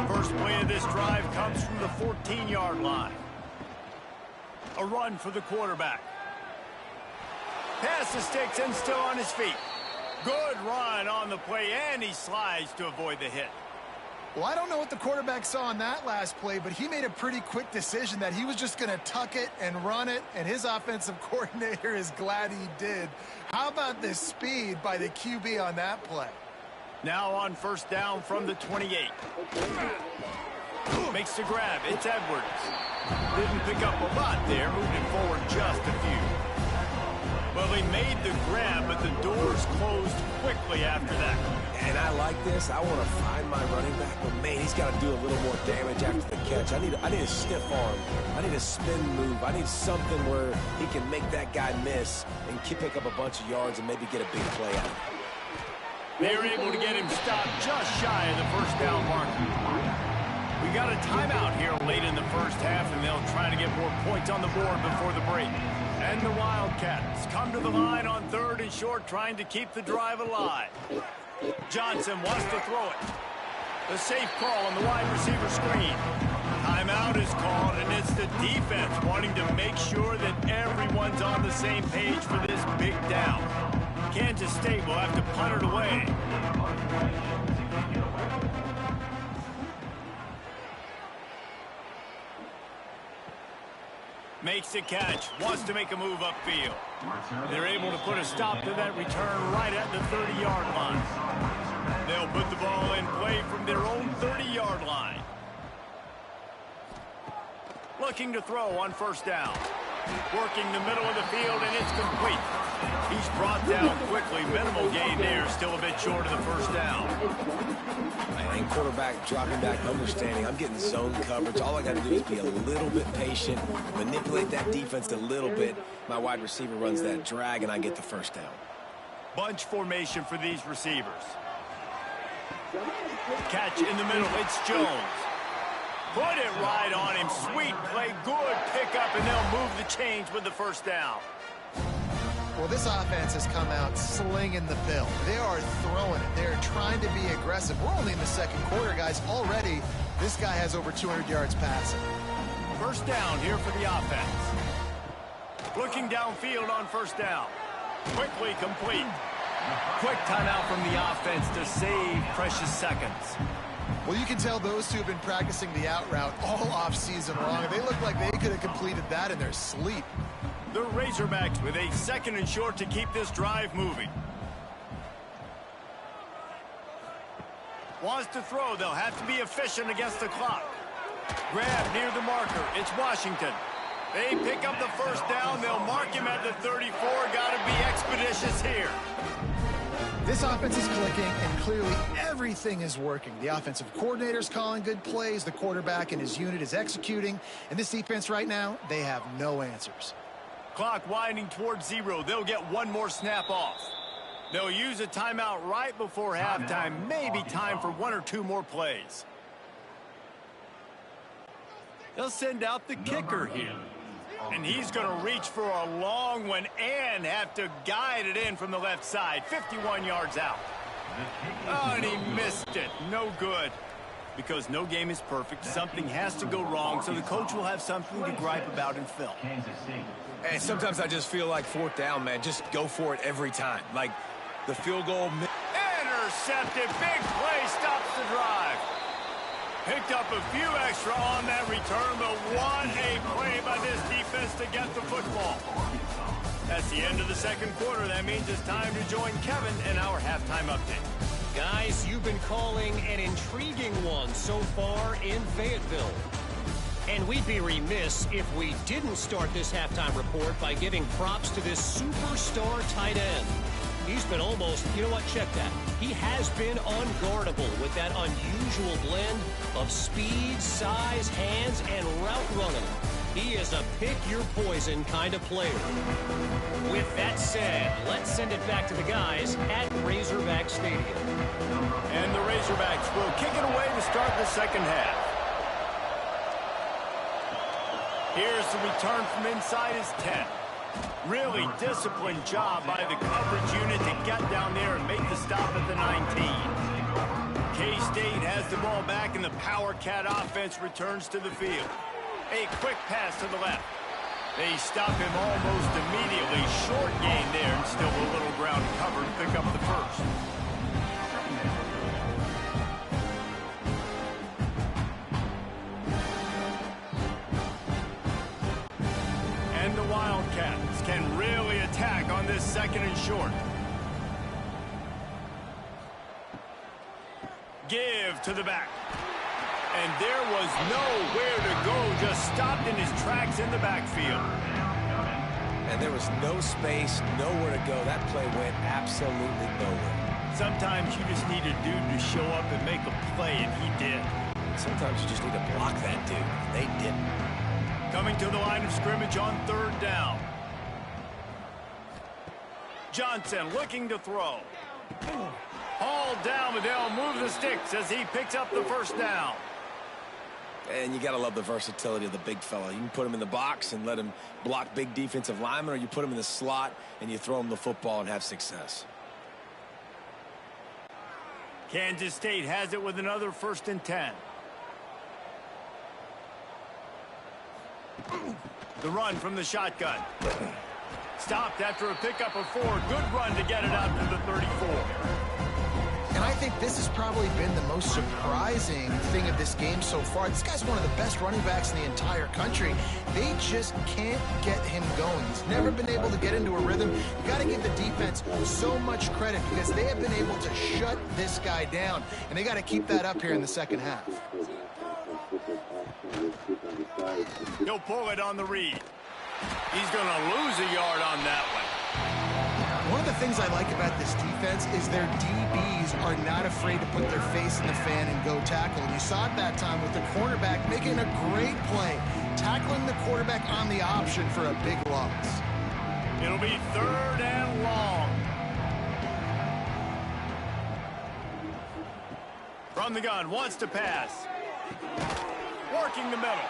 First play of this drive comes from the 14-yard line. A run for the quarterback. Pass the sticks and still on his feet. Good run on the play, and he slides to avoid the hit. Well, I don't know what the quarterback saw on that last play, but he made a pretty quick decision that he was just going to tuck it and run it, and his offensive coordinator is glad he did. How about the speed by the QB on that play? Now on first down from the 28. Makes the grab. It's Edwards. Didn't pick up a lot there. Moved it forward just a few. Well, he made the grab, but the doors closed quickly after that. And I like this. I want to find my running back, but man, he's got to do a little more damage after the catch. I need a stiff arm. I need a spin move. I need something where he can make that guy miss and pick up a bunch of yards and maybe get a big play out of it. They were able to get him stopped just shy of the first down marker. We got a timeout here late in the first half, and they'll try to get more points on the board before the break. And the Wildcats come to the line on third and short, trying to keep the drive alive. Johnson wants to throw it. The safe call on the wide receiver screen. Timeout is called, and it's the defense wanting to make sure that everyone's on the same page for this big down. Kansas State will have to punt it away. Makes the catch. Wants to make a move upfield. They're able to put a stop to that return right at the 30-yard line. They'll put the ball in play from their own 30-yard line. Looking to throw on first down. Working the middle of the field, and it's complete. He's brought down quickly. Minimal gain there. Still a bit short of the first down. And quarterback dropping back, understanding I'm getting zone coverage. All I got to do is be a little bit patient, manipulate that defense a little bit. My wide receiver runs that drag, and I get the first down. Bunch formation for these receivers. Catch in the middle. It's Jones. Put it right on him. Sweet play. Good pickup, and they'll move the chains with the first down. Well, this offense has come out slinging the pill. They are throwing it. They're trying to be aggressive. We're only in the second quarter, guys. Already, this guy has over 200 yards passing. First down here for the offense. Looking downfield on first down. Quickly complete. Quick timeout from the offense to save precious seconds. Well, you can tell those two have been practicing the out route all off-season long. They look like they could have completed that in their sleep. The Razorbacks with a second and short to keep this drive moving. Wants to throw. They'll have to be efficient against the clock. Grab near the marker. It's Washington. They pick up the first down. They'll mark him at the 34. Got to be expeditious here. This offense is clicking, and clearly everything is working. The offensive coordinator's calling good plays. The quarterback and his unit is executing. And this defense right now, they have no answers. Clock winding towards 0. They'll get one more snap off. They'll use a timeout right before halftime. Maybe time for 1 or 2 more plays. They'll send out the kicker here. And he's going to reach for a long one and have to guide it in from the left side. 51 yards out. Oh, and he missed it. No good. Because no game is perfect. Something has to go wrong, so the coach will have something to gripe about in film. And sometimes I just feel like fourth down, man. Just go for it every time. Like the field goal. Intercepted. Big play stops the drive. Picked up a few extra on that return, but what a play by this defense to get the football. That's the end of the second quarter. That means it's time to join Kevin in our halftime update. Guys, you've been calling an intriguing one so far in Fayetteville. And we'd be remiss if we didn't start this halftime report by giving props to this superstar tight end. He's been almost, you know what, check that. He has been unguardable with that unusual blend of speed, size, hands, and route running. He is a pick-your-poison kind of player. With that said, let's send it back to the guys at Razorback Stadium. And the Razorbacks will kick it away to start the second half. Here's the return from inside his 10. Really disciplined job by the coverage unit to get down there and make the stop at the 19. K-State has the ball back, and the Power Cat offense returns to the field. A quick pass to the left. They stop him almost immediately. Short gain there, and still a little ground to cover to pick up the first. And the Wildcats can really attack on this second and short. Give to the back. And there was nowhere to go, just stopped in his tracks in the backfield. And there was no space, nowhere to go. That play went absolutely nowhere. Sometimes you just need a dude to show up and make a play, and he did. Sometimes you just need to block that dude. They didn't. Coming to the line of scrimmage on third down. Johnson looking to throw. Hauled down, but they'll move the sticks as he picks up the first down. And you got to love the versatility of the big fella. You can put him in the box and let him block big defensive linemen, or you put him in the slot and you throw him the football and have success. Kansas State has it with another 1st and 10. The run from the shotgun. Stopped after a pickup of 4. Good run to get it out to the 34. And I think this has probably been the most surprising thing of this game so far. This guy's one of the best running backs in the entire country. They just can't get him going. He's never been able to get into a rhythm. You got to give the defense so much credit because they have been able to shut this guy down, and they got to keep that up here in the second half. He'll pull it on the read. He's going to lose a yard on that one. One of the things I like about this defense is their DBs are not afraid to put their face in the fan and go tackle. And you saw it that time with the cornerback making a great play, tackling the quarterback on the option for a big loss. It'll be 3rd and long. From the gun, wants to pass. Working the middle.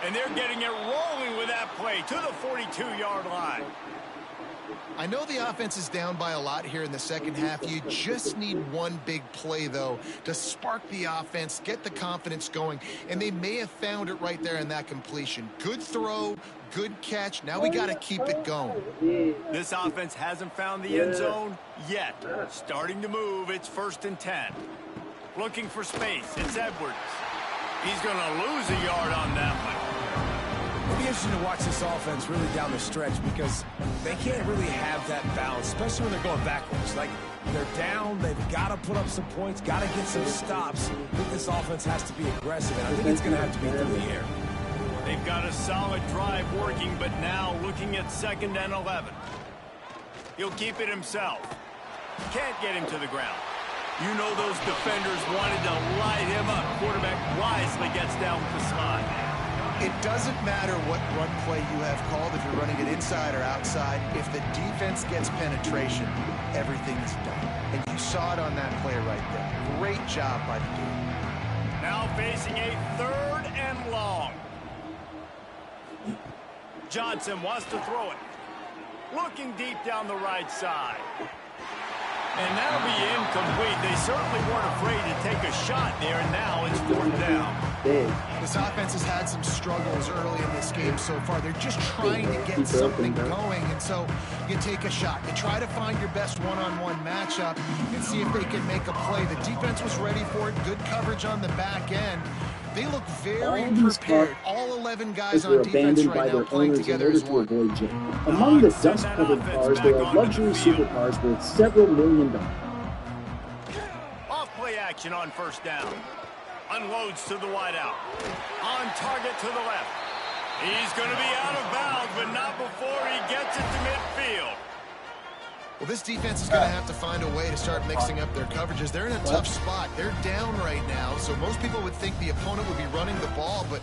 And they're getting it rolling with that play to the 42-yard line. I know the offense is down by a lot here in the second half. You just need one big play, though, to spark the offense, get the confidence going, and they may have found it right there in that completion. Good throw, good catch. Now we got to keep it going. This offense hasn't found the end zone yet. Starting to move. It's 1st and 10. Looking for space. It's Edwards. He's going to lose a yard on that one. It'll be interesting to watch this offense really down the stretch because they can't really have that balance, especially when they're going backwards. Like, they're down, they've got to put up some points, got to get some stops. I think this offense has to be aggressive, and I think it's going to have to be through the air. They've got a solid drive working, but now looking at 2nd and 11. He'll keep it himself. Can't get him to the ground. You know those defenders wanted to light him up. Quarterback wisely gets down with the slide. It doesn't matter what run play you have called, if you're running it inside or outside. If the defense gets penetration, everything is done. And you saw it on that play right there. Great job by the dude. Now facing a 3rd and long. Johnson wants to throw it. Looking deep down the right side. And that'll be incomplete. They certainly weren't afraid to take a shot there, and now it's 4th down. This offense has had some struggles early in this game so far. They're just trying to get something going, and so you take a shot. You try to find your best one-on-one matchup and see if they can make a play. The defense was ready for it. Good coverage on the back end. They look very prepared. All 11 guys on defense right now playing together as one. Among the dust-covered cars, there are luxury supercars worth several $1 million. Off play action on 1st down. Unloads to the wideout. On target to the left. He's going to be out of bounds, but not before he gets it to midfield. Well, this defense is going to have to find a way to start mixing up their coverages. They're in a tough spot. They're down right now, so most people would think the opponent would be running the ball, but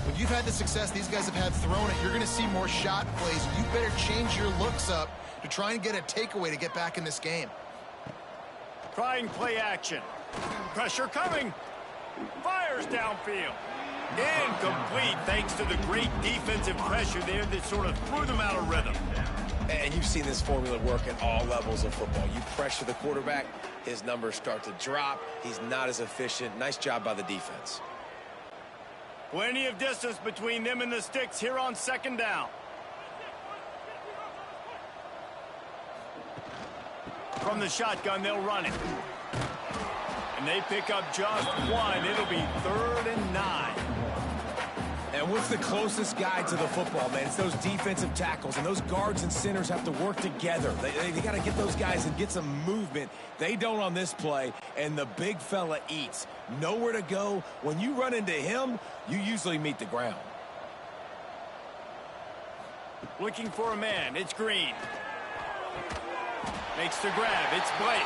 when you've had the success these guys have had throwing it, you're going to see more shot plays. You better change your looks up to try and get a takeaway to get back in this game. Trying play action. Pressure coming. Fires downfield. Incomplete thanks to the great defensive pressure there that sort of threw them out of rhythm. And you've seen this formula work at all levels of football. You pressure the quarterback, his numbers start to drop. He's not as efficient. Nice job by the defense. Plenty of distance between them and the sticks here on 2nd down. From the shotgun, they'll run it. And they pick up just one. It'll be 3rd and 9. And what's the closest guy to the football, man? It's those defensive tackles, and those guards and centers have to work together. They got to get those guys and get some movement. They don't on this play, and the big fella eats. Nowhere to go. When you run into him, you usually meet the ground. Looking for a man. It's Green. Makes the grab. It's Blake.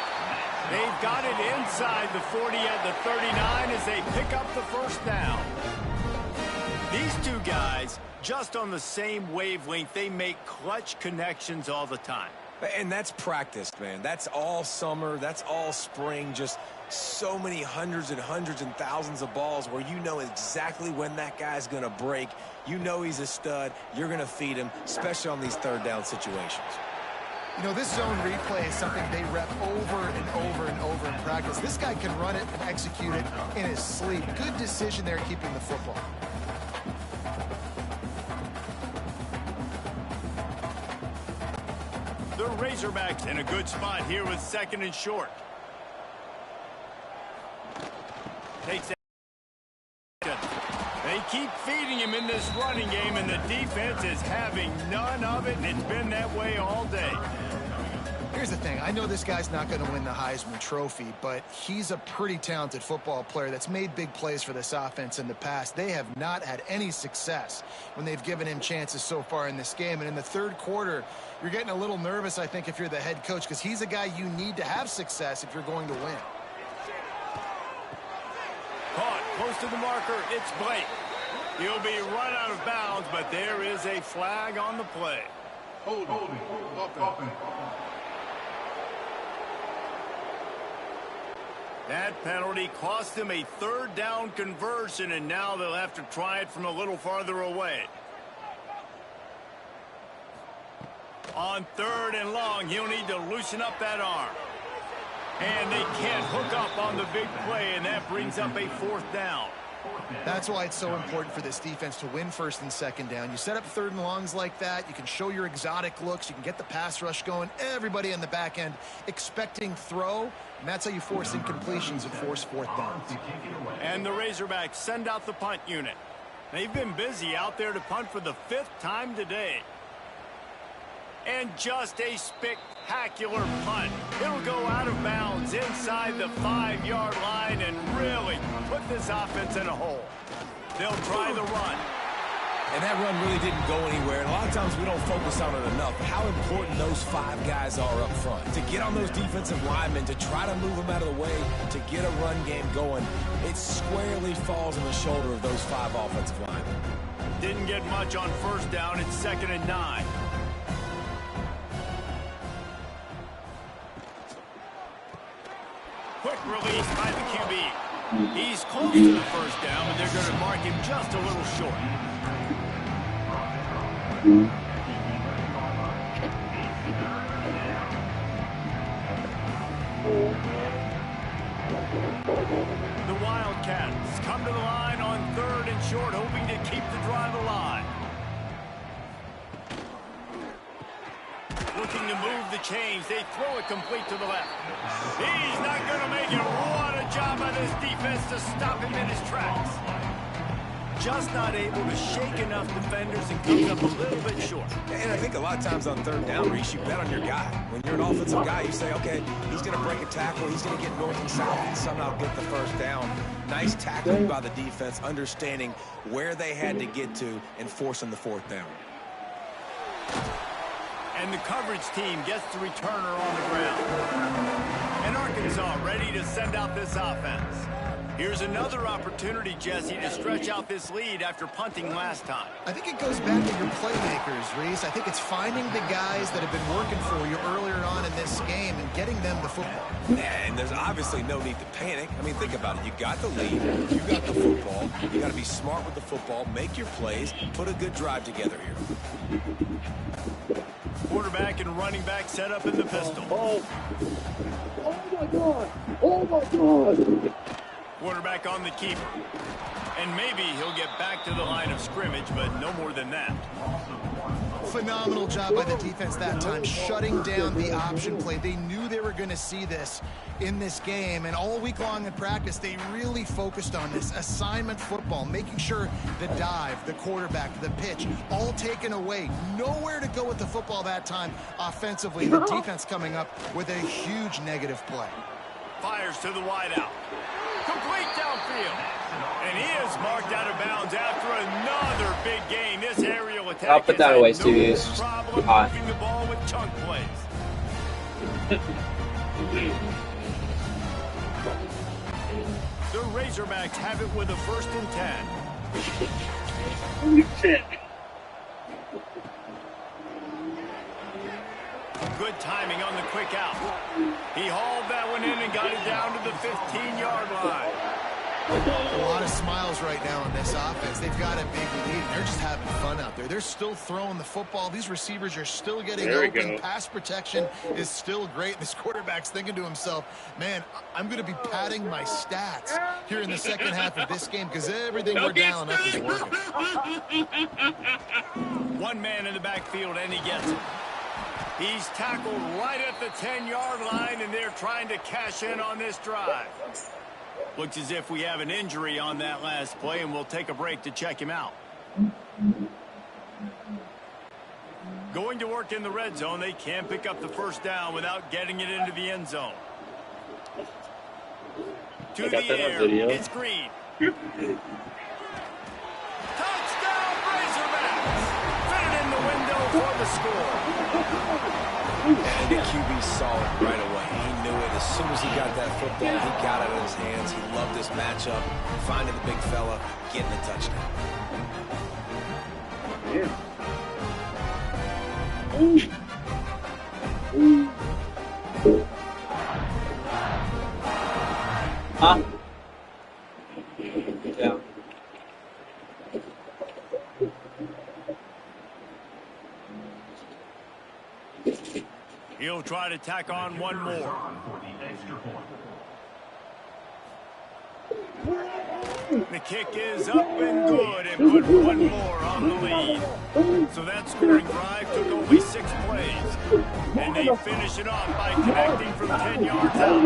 They've got it inside the 40 at the 39 as they pick up the 1st down. These two guys, just on the same wavelength, they make clutch connections all the time. And that's practiced, man. That's all summer. That's all spring. Just so many hundreds and thousands of balls where you know exactly when that guy's going to break. You know he's a stud. You're going to feed him, especially on these 3rd down situations. You know, this zone replay is something they rep over and over and over in practice. This guy can run it and execute it in his sleep. Good decision there keeping the football. The Razorbacks in a good spot here with 2nd and short. Takes it. They keep feeding him in this running game, and the defense is having none of it, and it's been that way all day. Here's the thing. I know this guy's not going to win the Heisman Trophy, but he's a pretty talented football player that's made big plays for this offense in the past. They have not had any success when they've given him chances so far in this game. And in the third quarter, you're getting a little nervous, I think, if you're the head coach, because he's a guy you need to have success if you're going to win. Caught close to the marker. It's Blake. He'll be run out of bounds, but there is a flag on the play. Holding. Offense. That penalty cost them a third down conversion, and now they'll have to try it from a little farther away. On third and long, he'll need to loosen up that arm. And they can't hook up on the big play, and that brings up a fourth down. That's why it's so important for this defense to win first and second down. You set up third and longs like that. You can show your exotic looks. You can get the pass rush going. Everybody on the back end expecting throw. And that's how you force incompletions and force fourth downs. And the Razorbacks send out the punt unit. They've been busy out there to punt for the 5th time today. And just a spectacular punt. It'll go out of bounds inside the 5-yard line and really put this offense in a hole. They'll try the run. And that run really didn't go anywhere. And a lot of times we don't focus on it enough. How important those 5 guys are up front. To get on those defensive linemen, to try to move them out of the way, to get a run game going, it squarely falls on the shoulder of those 5 offensive linemen. Didn't get much on first down. It's 2nd and 9. Quick release by the QB. He's close to the first down, but they're going to mark him just a little short. The Wildcats come to the line on 3rd and short, hoping to keep the drive alive. Looking to move the chains. They throw it complete to the left. He's not going to make it. What a job by this defense to stop him in his tracks. Just not able to shake enough defenders and comes up a little bit short. And I think a lot of times on 3rd down, Reese, you bet on your guy. When you're an offensive guy, you say, okay, he's going to break a tackle. He's going to get north and south and somehow get the first down. Nice tackling by the defense, understanding where they had to get to and forcing the 4th down. And the coverage team gets the returner on the ground. And Arkansas ready to send out this offense. Here's another opportunity, Jesse, to stretch out this lead after punting last time. I think it goes back to your playmakers, Reese. I think it's finding the guys that have been working for you earlier on in this game and getting them the football. And there's obviously no need to panic. I mean, think about it. You got the lead. You got the football. You got to be smart with the football, make your plays, put a good drive together here. Quarterback and running back set up in the pistol. Oh my God! Oh my God! Quarterback on the keeper. And maybe he'll get back to the line of scrimmage, but no more than that. Phenomenal job by the defense that time, shutting down the option play. They knew they were going to see this in this game, and all week long in practice, they really focused on this assignment football, making sure the dive, the quarterback, the pitch, all taken away. Nowhere to go with the football that time offensively. The defense coming up with a huge negative play. Fires to the wideout. Complete downfield. And he is marked out of bounds after another big gain. This aerial attack I'll put that away too. no It's problem hot. moving the ball with chunk plays. The Razorbacks have it with a 1st and 10. Holy shit! Good timing on the quick out. He hauled that one in and got it down to the 15-yard line. A lot of smiles right now on this offense. They've got a big lead. They're just having fun out there. They're still throwing the football. These receivers are still getting open. Pass protection is still great. This quarterback's thinking to himself, man, I'm going to be padding my stats here in the second half of this game because everything we're dialing up is working. One man in the backfield, and he gets it. He's tackled right at the 10-yard line, and they're trying to cash in on this drive. Looks as if we have an injury on that last play, and we'll take a break to check him out. Going to work in the red zone. They can't pick up the first down without getting it into the end zone. To the air, it's Green. Touchdown, Razorbacks! Fit it in the window for the score. And the QB saw it right away. He knew it. As soon as he got that football, he got it in his hands. He loved this matchup, finding the big fella, getting the touchdown. Yeah. Huh? Yeah. He'll try to tack on one more. The kick is up and good, and put one more on the lead. So that scoring drive took only 6 plays. And they finish it off by connecting from 10 yards out.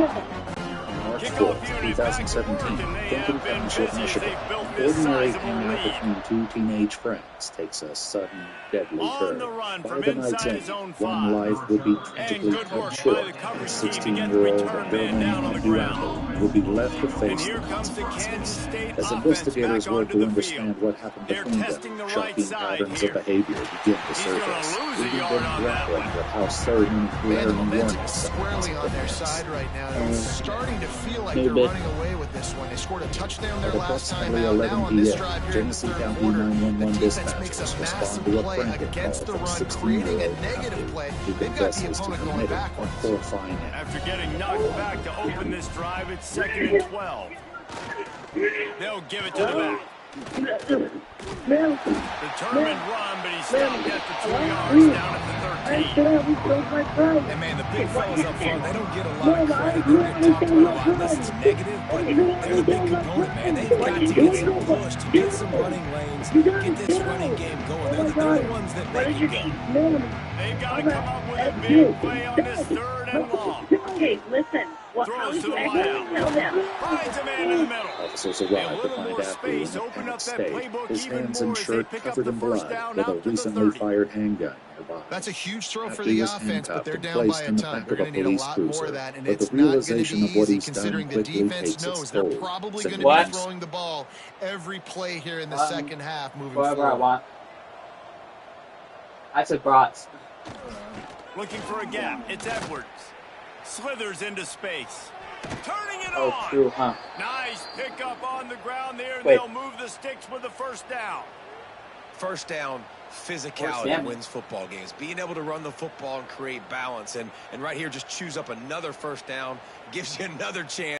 March Kickoff 4th, unit back to work, 2017, and they Lincoln have been Township, busy as Michigan. they've built this Ordinary sizable hangout lead. between 2 teenage friends takes a sudden, deadly On turn. the run By from the night's inside end, his own 1 5. life would be And tragically good cut work by short. the The coverage team to get the 16-year-old return Bill man down on the ground. Durango would be left to And face here the comes the consequences. Kansas State As offense investigators back work onto to the understand field. what happened They're between testing the them, right shocking side patterns here. of behavior begin to He's gonna surface, lose a leaving yard them on that grappling one. with how certain Man, the glaring momentum warning is signs squarely on their is. side right now. And it's starting to feel like Hey, they're bit. running away with this one. They scored a touchdown their At last time approximately out. 11 Now on this p.m., drive here in the Genesee third County quarter, the 911 defense makes dispatchers a massive respond to a play frantic against the call run, from creating a 16-year-old negative Tucker, play. who They've got the confesses to opponent going committing a backwards. horrifying act. After getting knocked back to open this drive, it's 2nd and 12. They'll give it to the back. Determined run, but he's stopped at the 2 yards down at the 13. And man, the big fellas up front, they don't get a lot of credit. They don't get talked about a lot unless it's negative, but they're the big component, man. They've got to get some push, to get some running lanes, get this running game going. They're the ones that make it go. They've got to come up with a big play on this 3rd and long. Okay, listen. How Throws did to the you actually wideout. tell them? Finds a man in the middle. Officers A arrived to little find more Abdul in space, a open up panicked that state, playbook his even hands more and as they shirt pick up covered the in first blood, down with a out to the recently 30. fired handgun nearby. That's a huge throw for Abdul the was offense, but handcuffed they're and down by placed a in the ton. back They're of a going to need a police lot more of cruiser, that, and but it's the not going to realization be of what easy he's done considering the quickly defense takes its knows they're toll. probably So going to What? be throwing the ball every play here in the second half moving Whatever I forward. want. I said brats. Looking for a gap. It's Edwards. Slithers into space. Turning it Oh, on. true, huh? Nice pickup on the ground there, and Wait. they'll move the sticks with the first down. First down, physicality Damn. wins football games. Being able to run the football and create balance. And right here, just choose up another first down, gives you another chance.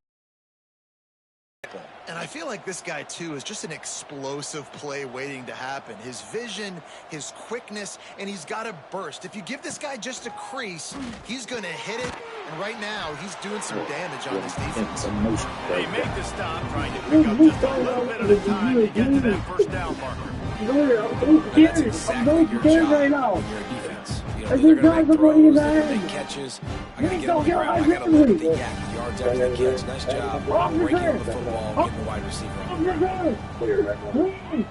And I feel like this guy, too, is just an explosive play waiting to happen. His vision, his quickness, and he's got a burst. If you give this guy just a crease, he's going to hit it. And right now, he's doing some damage on this defense. In motion They right make down. the stop, trying to pick up just a little bit at a time to get to that first down marker. And that's exactly your job right now. when you're a defense. You know, I they're just going to got make somebody in throws, the they're going to hand. make catches. I got to get on the ground. I got to limit the yak yards after the catch. Nice job breaking up the football, getting the wide receiver on.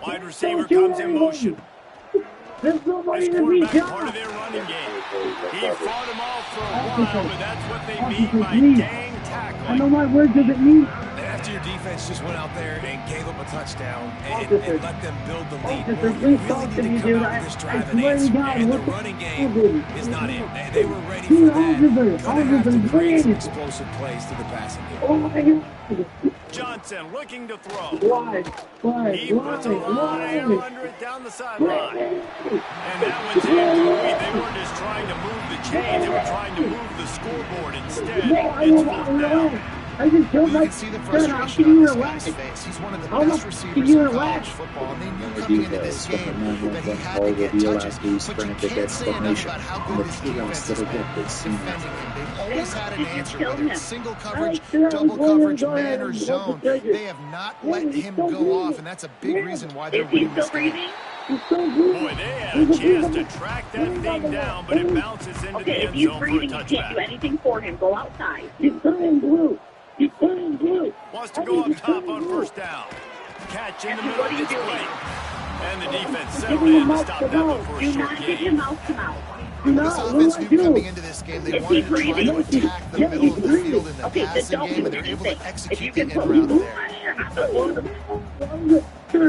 Wide receiver comes in motion. This quarterback part of their running game. He fought them off for a while, but that's what they mean by gang tackling. my word doesn't mean. And after your defense just went out there and gave up a touchdown and let them build the lead, well, you really need to come out with this drive and answer. And the running game is not in. They were ready for that. Going to have to create some explosive plays through the passing game. Oh my God. Johnson looking to throw. Why? He puts a lot of air under it down the sideline. And that one's incomplete. They weren't just trying to move the chains. They were trying to move the scoreboard instead. It's fourth down. I just killed You my can see the son. frustration How on can you this guy's relax? face. He's one of the How best much receivers can you in relax? college football, and they knew The coming into details this from the game that he 911 had call to get reveal touches. Abdul's But you frantic can't say enough explanation about how and good the his chaos defense that has been erupted soon defending after. him. They've always had an answer, Kill whether him. it's single coverage, Alright, double go coverage, ahead, man or go zone. ahead. They have not let him go off, and that's a big reason why they're Is he winning still this game. breathing? Boy, they had a chance to track that thing down, but it bounces into the Okay, if end he's zone for a breathing, you can't do touchback. anything for him. Go outside. He's turning blue. Wants to go up top on first down. Catch in the middle. It's late. And the defense settled in to stop that one for a short gain. This offense knew coming into this game they wanted to try to attack the middle of the field in the passing game, and they're able to execute the end route there.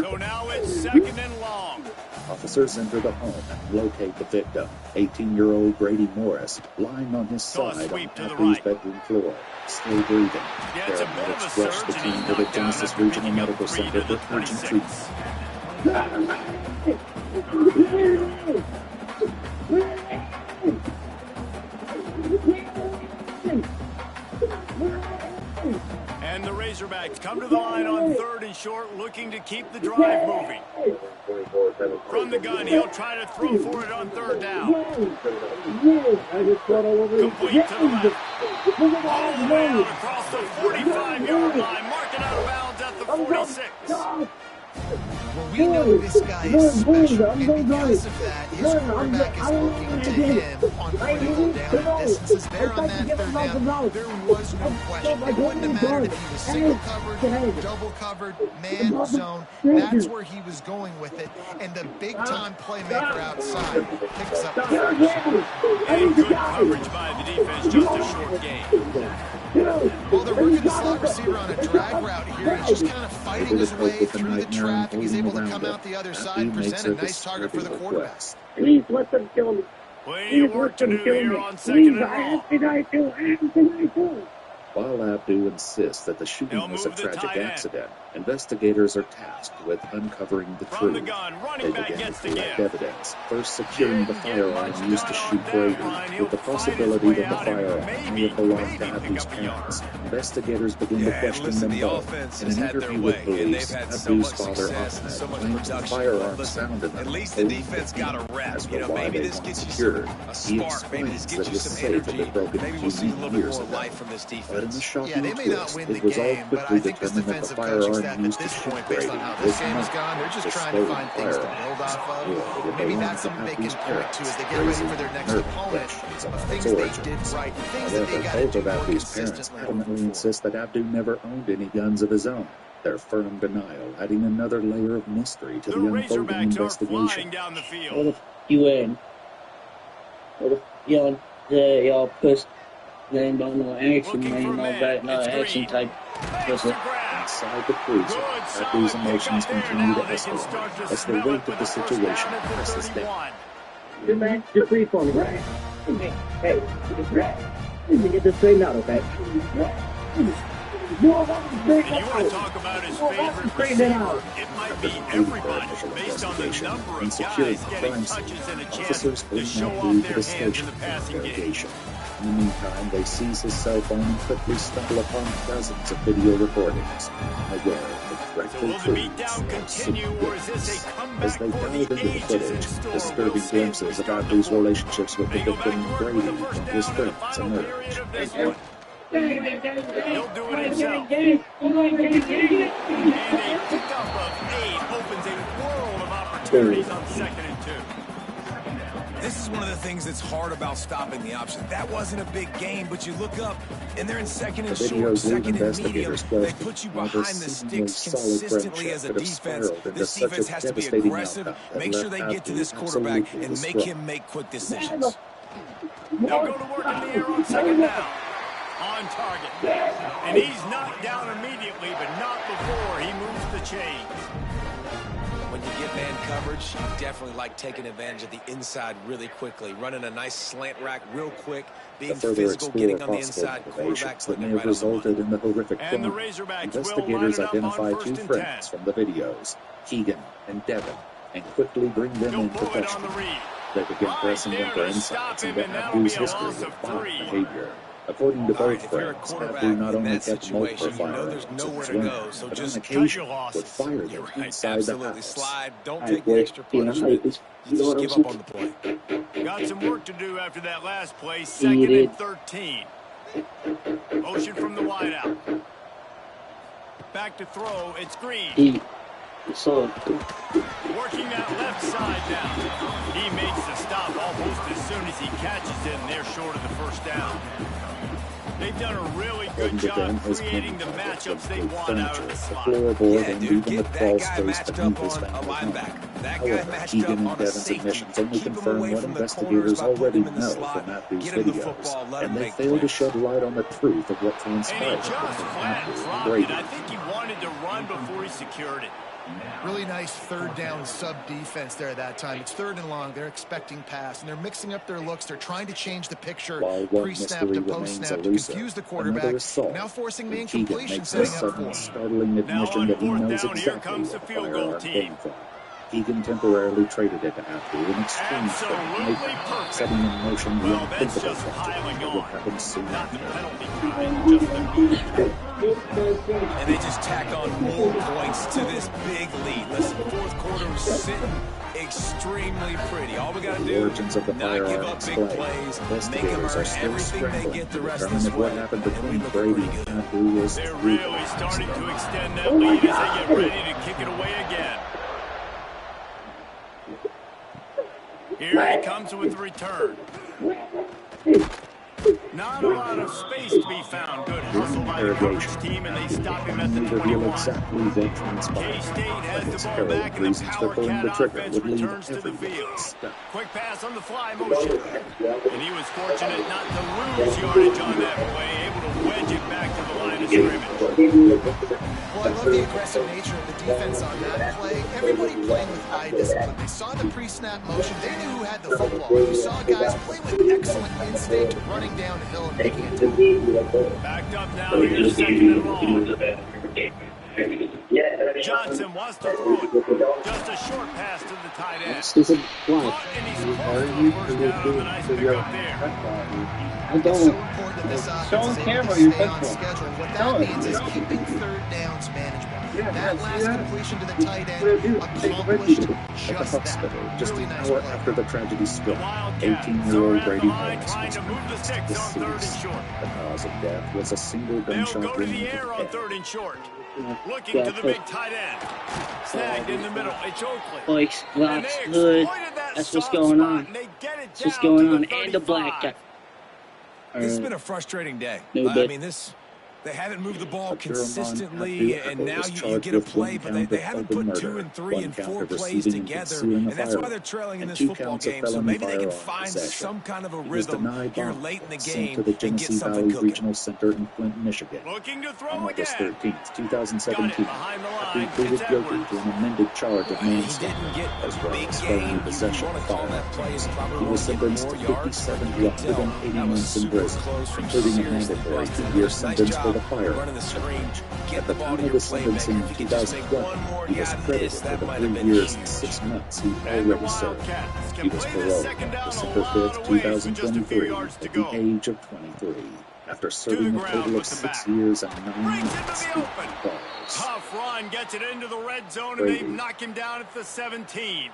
So now it's 2nd and long. Officers enter the home and locate the victim, 18-year-old Grady Morris, lying on his Toss side on sweep to the Matthew's right. bedroom floor, still breathing. Yeah, it's a bit of a Paramedics rush surge, the and team he's to the knocked down Genesis after Regional picking up Medical 3 Center to the for urgent 26. And the Razorbacks come to the line on 3rd and short, looking to keep the drive moving. From the gun, he'll try to throw for it on 3rd down. Complete to the left. All the way out across the 45-yard line. Marking out of bounds at the 46. Well, we know this guy is special, and because of that, his quarterback is looking to him on critical down distances. There on that 3rd down, there was no question. It wouldn't have mattered if he was single covered, double covered, man zone. That's where he was going with it, and the big-time playmaker outside picks up the first. And good coverage by the defense, just a short gain. Well, they're working the slot receiver on a drag route here. He's just kind of fighting his way through the traffic. He's able to come out the other side and present a nice target for the quarterback. Please let them kill me. Plenty of work to do here on 2nd and long. While Abdu insists that the shooting They'll was a move the tragic tight end. accident, investigators are tasked with uncovering the From the truth. gun, They running back began gets to the collect give. evidence, first securing the Didn't get firearm much used to done shoot on that Brady, line. with He'll the find his possibility way that the out and firearm may have belonged to Abdu's pick up a yard. parents. Investigators begin to Yeah, and question listen, them the both. offense In has an had their interview with way, and police, they've had so Abdu's much father success and Ahmed so much claims the production. firearms Listen, found in them at least the were defense got a rep. as You know, for why maybe they this want gets you secured. some, He a spark. Maybe this explains gets that you his some safe had energy. been broken Maybe we'll see a into little bit years more ago. life from this But in the defense. shocking Yeah, they may not twist, win it the was all game, but I quickly think this determined that the defensive coaching firearm staff at used to this shoot point, based Brady on how was this game has not gone, they're just the trying to stolen find things to firearm. build off of. It Maybe belonged that's to something they can Abdu's point to as they get parents, ready for their next raising opponent questions of about things its they origin. did right, things that they However, got to both do of more Abdu's parents consistently adamantly moving forward. insist that Abdu never owned any guns of his own. Their firm denial adding another layer of mystery to The the unfolding Razorbacks are investigation. flying down the What field. if you in? What if y'all push name on no action, Looking for name a no man. back, no It's action Green. type. Makes the Listen, grab. Inside the cruiser, Good, Abdu's solid emotions pick up there. continue to Now they can escalate start to as the smell weight it of with the a first situation down at the presses down. 31. good man, just read for me, right? Hey, just right. Let me get this straightened out, okay? And you want to talk about his favorite receiver, it might be everybody based on the number of guys getting touches and a chance Officers to bring show Abdu off to their the hands station in the for passing game. interrogation. In the meantime, they seize his cell phone and quickly stumble upon dozens of video recordings. Aware of the So dreadful will the truths beatdown of continue, or is this a As comeback they for delve the into the ages in footage, store? We'll disturbing see as we glimpses of start the Abdu's fourth. relationships with the They go back victim to work Brady with the and first his down in the friends final period emerge. of this one. He'll do it himself. And a pickup of 8 opens a world of opportunities on 2nd and 2. This is one of the things that's hard about stopping the option. That wasn't a big game, but you look up, and they're in 2nd and The short, videos leave 2nd and medium. investigators They questioning put you how behind this the seemingly sticks solid consistently friendship as a could have defense. spiraled into This such a defense has to be devastating aggressive, outcome that make sure left they get to Abdu this quarterback, absolutely and make distraught. him make quick decisions. They'll go to work in the air on 2nd down. On target. And he's knocked down immediately, but not before he moves the chains. When you get man coverage, you definitely like taking advantage of the inside really quickly, running a nice slant rack real quick, being To further physical, explore getting on the possible inside, quarterback motivations that putting may it have right on the money. resulted in the horrific And the crime, Razorbacks will line investigators it up identify on 2 1st and friends 10. from the videos, Keegan and Devin, and quickly bring them He'll in pull for it on the questioning. read. They begin Right pressing them there for to stop insights him, into and that'll be Abdu's a history loss of of violent 3. behavior. According to All right, both if you're a friends, quarterback Abdu not in only that kept multiple situation, you know there's firearms in nowhere his to room, go, so but just on cut your occasion losses. would fire them You're right, inside the absolutely. house. Slide, don't I take the agree. extra You know, punishment. it's- You just give up on the play. Got some work to do after that last play. He 2nd did. and 13. Motion from the wideout. Back to throw. It's Green. So, Working that left side down. He makes the stop almost as soon as he catches it, and they're short of the first down. They've done a really good job creating the matchups they want out of the slot. Floorboard, and dude, even the get crawl that guy space matched beneath up his on a family home. linebacker. That guy However, matched Keegan up and on a Devin's safety. admissions only Keep him confirm away what from the corners investigators by already putting him in the know slot. from Matthew's Get him the videos, football, let him and they make fail to plays. shed light on the truth of what And he transpired just between flat Matthew and dropped Brady. it. I think he wanted to run before he secured it. Really nice third down sub defense there that time. It's 3rd and long. They're expecting pass, and they're mixing up their looks. They're trying to change the picture While one pre-snap mystery to remains post-snap to elusive, confuse the another quarterback, is solved. now forcing the And Keegan incompletion makes the setting up sudden, for. startling Now admission on that he 4th knows down, here exactly comes the what the field goal firearm team. came from. Keegan temporarily traded it to Matthew in exchange for Absolutely Nathan, perfect. setting in motion the Well, that's unthinkable just tragedy piling that would on. happen soon Not the after. penalty kind, just the move. And they just tack on more points to this big lead. Listen, 4th quarter was sitting extremely pretty. All we got to The do, origins of the not give firearm up big display. plays, make them Investigators earn are still everything they scrambling get the to rest determine this if what way. happened And we between look Brady pretty and good. Matthew was They're true really starting to accident. extend that lead as they get ready to kick it away again. Here he comes with the return. Not a lot of space to be found. Good hustle by the coverage team, and they stop him at the Neither reveal 21. exactly what transpired. K-State has His the ball heroic back, and the reasons for Power pulling Cat the trigger offense would leave returns to the everyone field. stunned. Quick pass on the fly motion. And he was fortunate not to lose yardage on that play, able to wedge it back to the line of scrimmage. Well, I love the aggressive nature of the defense on that play. Everybody playing with high discipline. They saw the pre-snap motion. They knew who had the football. You saw guys play with excellent instinct, running downhill and making a tackle. Backed up now, here's 2nd and long. Johnson wants to throw it. Just a short pass to the tight end. This isn't blind. Caught, and he's close to the first down with a nice pickup there. I It's don't. so important that this offense Show is on able camera to your stay on football. schedule. What Show that it. means is keeping 3rd downs manageable. Yeah, That see last that? completion to the tight end What do you do? Take a accomplished break. At the just hospital, that. just Really an nice hour play. after the tragedy struck, Wildcats 18-year-old are at Brady the line Holmes trying was to move the pronounced sticks on 3rd and deceased. short. The cause of death was a single They'll gunshot go to wound the to air the on head. 3rd and short. Looking to the big tight end. Snagged in the middle. It's Oakley. Boys, And Lots, they Hood, exploited that that's what's soft going spot, on. and they get it That's what's down going to on. the And the black 35. guy. This has been a frustrating day. No I bit. mean, they haven't moved the ball A Jeremiah consistently, Matthew and now was you charged get a with play, one but count they of haven't felon put 2 murder, and 3 one and count 4 of plays receiving and together, concealing a and that's why firearm, they're trailing in and this 2 football counts of game. So felony maybe they can firearm find possession. some kind of a He was rhythm denied here bond, late in the sent game to the and get Genesee something Valley cooking. Regional Center in Flint, Michigan. Looking to On throw August again. 13th, Got it 2017, behind the after he line. pleaded It's guilty Edwards. to an amended charge of He manslaughter, didn't get as a well big as game. felony You possession want of to call that firearms. play is He probably was going to get sentenced more to yards. 57 You can tell 180 that was months in super prison, close from including a seriously mandatory busted. 2-year Nice sentence for job the firearm. running the screen. At Get the the ball time to of your his sentencing playmaker. in If you could just make 2020, one more he was guy credited miss, for that the might 3 have been years and huge. 6 months he And the already served. Wildcats He can was play this paroled second on down a December lot 5th, of ways with just a few 2023, yards to at the go. age of 23, after To the serving a ground total of with the 6 back. years and 9 Brings into months the behind open. bars. Tough run, gets it into the red zone, and Brady. they knock him down at the 17.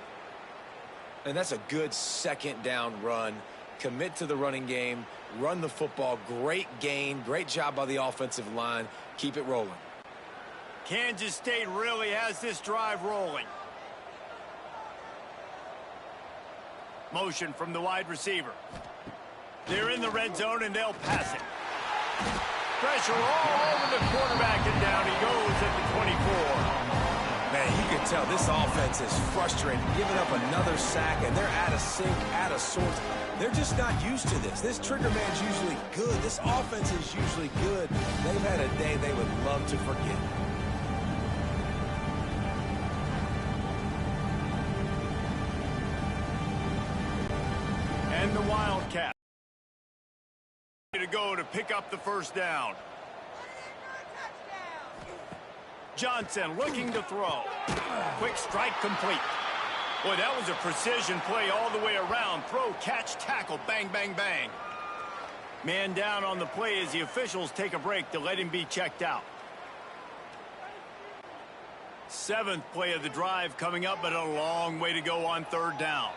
And that's a good second down run. Commit to the running game. Run the football. Great gain. Great job by the offensive line. Keep it rolling. Kansas State really has this drive rolling. Motion from the wide receiver. They're in the red zone, and they'll pass it. Pressure all over the quarterback, and down he goes at the 24. Man, you can tell this offense is frustrated, giving up another sack, and they're out of sync, out of sorts. They're just not used to this. This trigger man's usually good. This offense is usually good. They've had a day they would love to forget. And the Wildcats to go to pick up the first down. Johnson looking to throw. Quick strike complete. Boy, that was a precision play all the way around. Throw, catch, tackle, bang, bang, bang. Man down on the play as the officials take a break to let him be checked out. 7th play of the drive coming up, but a long way to go on 3rd down.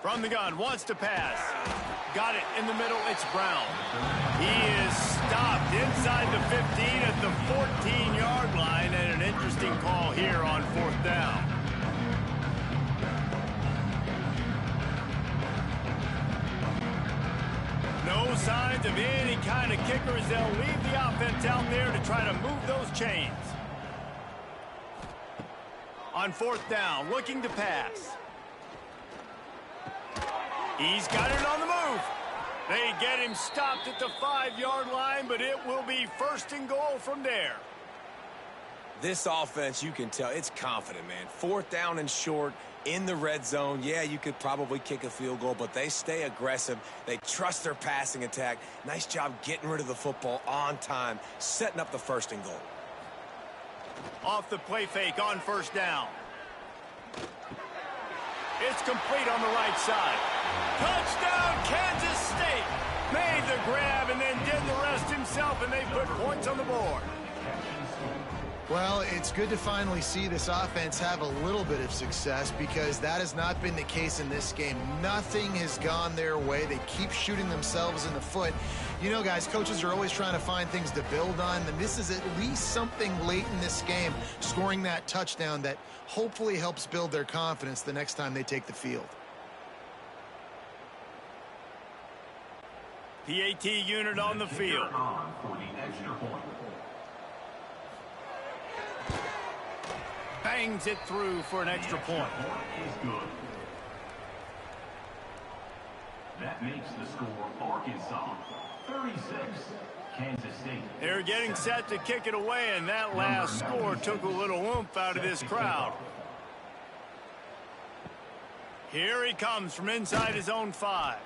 From the gun, wants to pass. Got it in the middle, it's Brown. He is stopped inside the 15 at the 14-yard line, and an interesting call here on 4th down. No signs of any kind of kickers. They'll leave the offense out there to try to move those chains. On fourth down, looking to pass. He's got it on the move. They get him stopped at the 5-yard line, but it will be first and goal from there. This offense, you can tell, it's confident, man. Fourth down and short in the red zone. Yeah, you could probably kick a field goal, but they stay aggressive. They trust their passing attack. Nice job getting rid of the football on time, setting up the first and goal. Off the play fake on first down. It's complete on the right side. Touchdown, Kansas State. Made the grab and then did the rest himself, and they put points on the board. Well, it's good to finally see this offense have a little bit of success because that has not been the case in this game. Nothing has gone their way. They keep shooting themselves in the foot. You know, guys, coaches are always trying to find things to build on, and this is at least something late in this game, scoring that touchdown that hopefully helps build their confidence the next time they take the field. PAT unit on the field. Bangs it through for an extra point. That makes the score Arkansas 36, Kansas State. They're getting set to kick it away, and that last score took a little oomph out of this crowd. Here he comes from inside his own 5.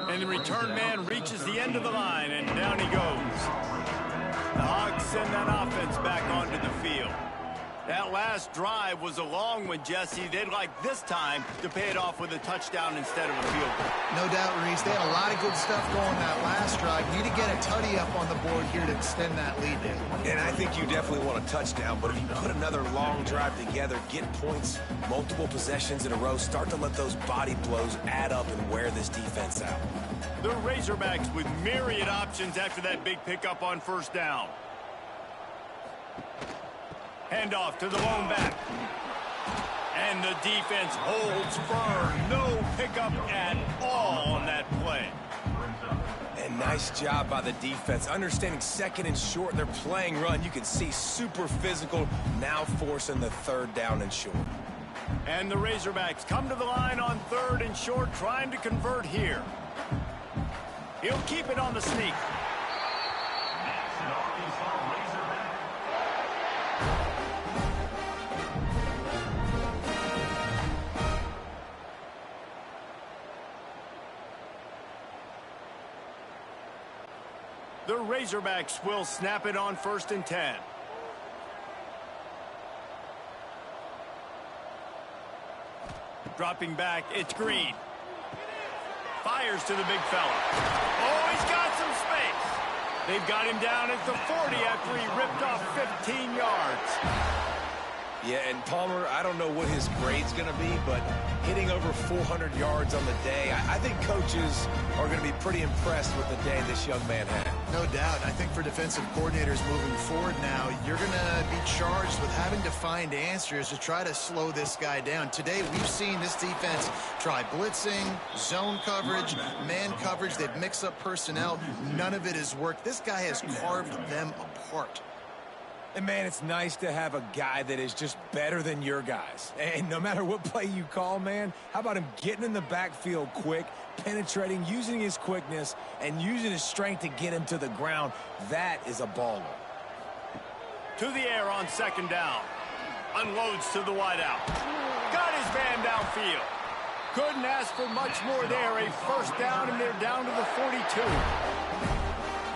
And the return man reaches the end of the line, and down he goes. The Hogs send that offense back onto the field. That last drive was a long one, Jesse. They'd like this time to pay it off with a touchdown instead of a field goal. No doubt, Reese. They had a lot of good stuff going that last drive. Need to get a tutty up on the board here to extend that lead there. And I think you definitely want a touchdown, but if you put another long drive together, get points, multiple possessions in a row, start to let those body blows add up and wear this defense out. The Razorbacks with myriad options after that big pickup on first down. Handoff to the lone back. And the defense holds firm. No pickup at all on that play. And nice job by the defense. Understanding second and short, they're playing run. You can see super physical, now forcing the third down and short. And the Razorbacks come to the line on third and short, trying to convert here. He'll keep it on the sneak. The Razorbacks will snap it on first and 10. Dropping back, it's Green. Fires to the big fella. Oh, he's got some space. They've got him down at the 40 after he ripped off 15 yards. Yeah, and Palmer, I don't know what his grade's going to be, but hitting over 400 yards on the day, I think coaches are going to be pretty impressed with the day this young man had. No doubt. I think for defensive coordinators moving forward now, you're going to be charged with having to find answers to try to slow this guy down. Today, we've seen this defense try blitzing, zone coverage, man coverage. They've mixed up personnel. None of it has worked. This guy has carved them apart. And, man, it's nice to have a guy that is just better than your guys. And no matter what play you call, man, how about him getting in the backfield quick, penetrating, using his quickness, and using his strength to get him to the ground? That is a baller. To the air on second down. Unloads to the wideout. Got his man downfield. Couldn't ask for much more there. A first down, and they're down to the 42.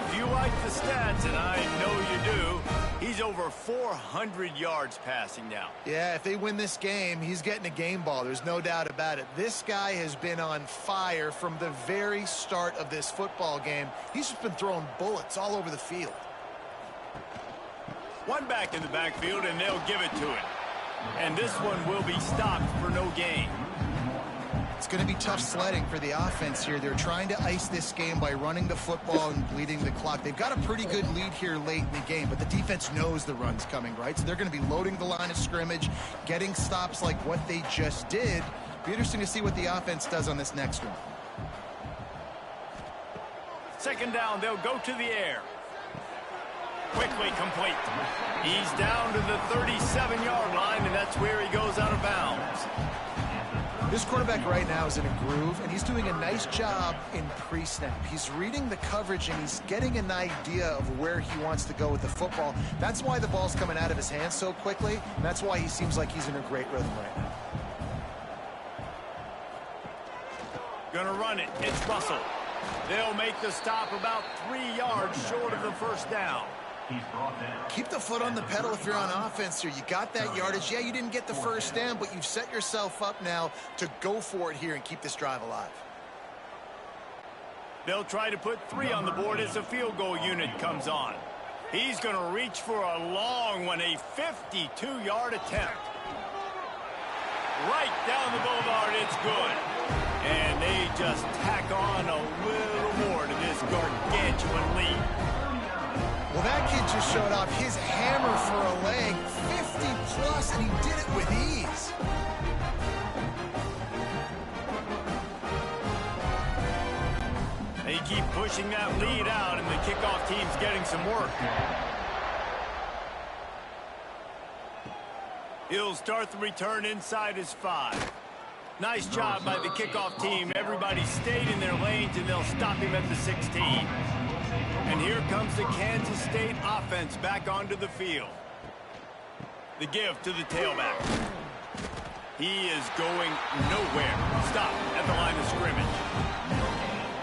If you like the stats, and I know you do, he's over 400 yards passing now. Yeah, if they win this game, he's getting a game ball. There's no doubt about it. This guy has been on fire from the very start of this football game. He's just been throwing bullets all over the field. One back in the backfield, and they'll give it to him. And this one will be stopped for no gain. It's going to be tough sledding for the offense here. They're trying to ice this game by running the football and bleeding the clock. They've got a pretty good lead here late in the game, but the defense knows the run's coming, right? So they're going to be loading the line of scrimmage, getting stops like what they just did. Be interesting to see what the offense does on this next one. Second down, they'll go to the air. Quickly complete. He's down to the 37-yard line, and that's where he goes out of bounds. This quarterback right now is in a groove, and he's doing a nice job in pre-snap. He's reading the coverage, and he's getting an idea of where he wants to go with the football. That's why the ball's coming out of his hands so quickly, and that's why he seems like he's in a great rhythm right now. Gonna run it. It's Russell. They'll make the stop about 3 yards short of the first down. Keep the foot on the pedal if you're on offense here. You got that yardage. Yeah, you didn't get the first down, but you've set yourself up now to go for it here and keep this drive alive. They'll try to put 3 on the board as the field goal unit comes on. He's going to reach for a long one, a 52-yard attempt. Right down the boulevard, it's good. And they just tack on a little more to this gargantuan lead. Well, that kid just showed off his hammer for a leg, 50-plus, and he did it with ease. They keep pushing that lead out, and the kickoff team's getting some work. He'll start the return inside his 5. Nice job by the kickoff team. Everybody stayed in their lanes, and they'll stop him at the 16. And here comes the Kansas State offense back onto the field. The give to the tailback. He is going nowhere. Stop at the line of scrimmage.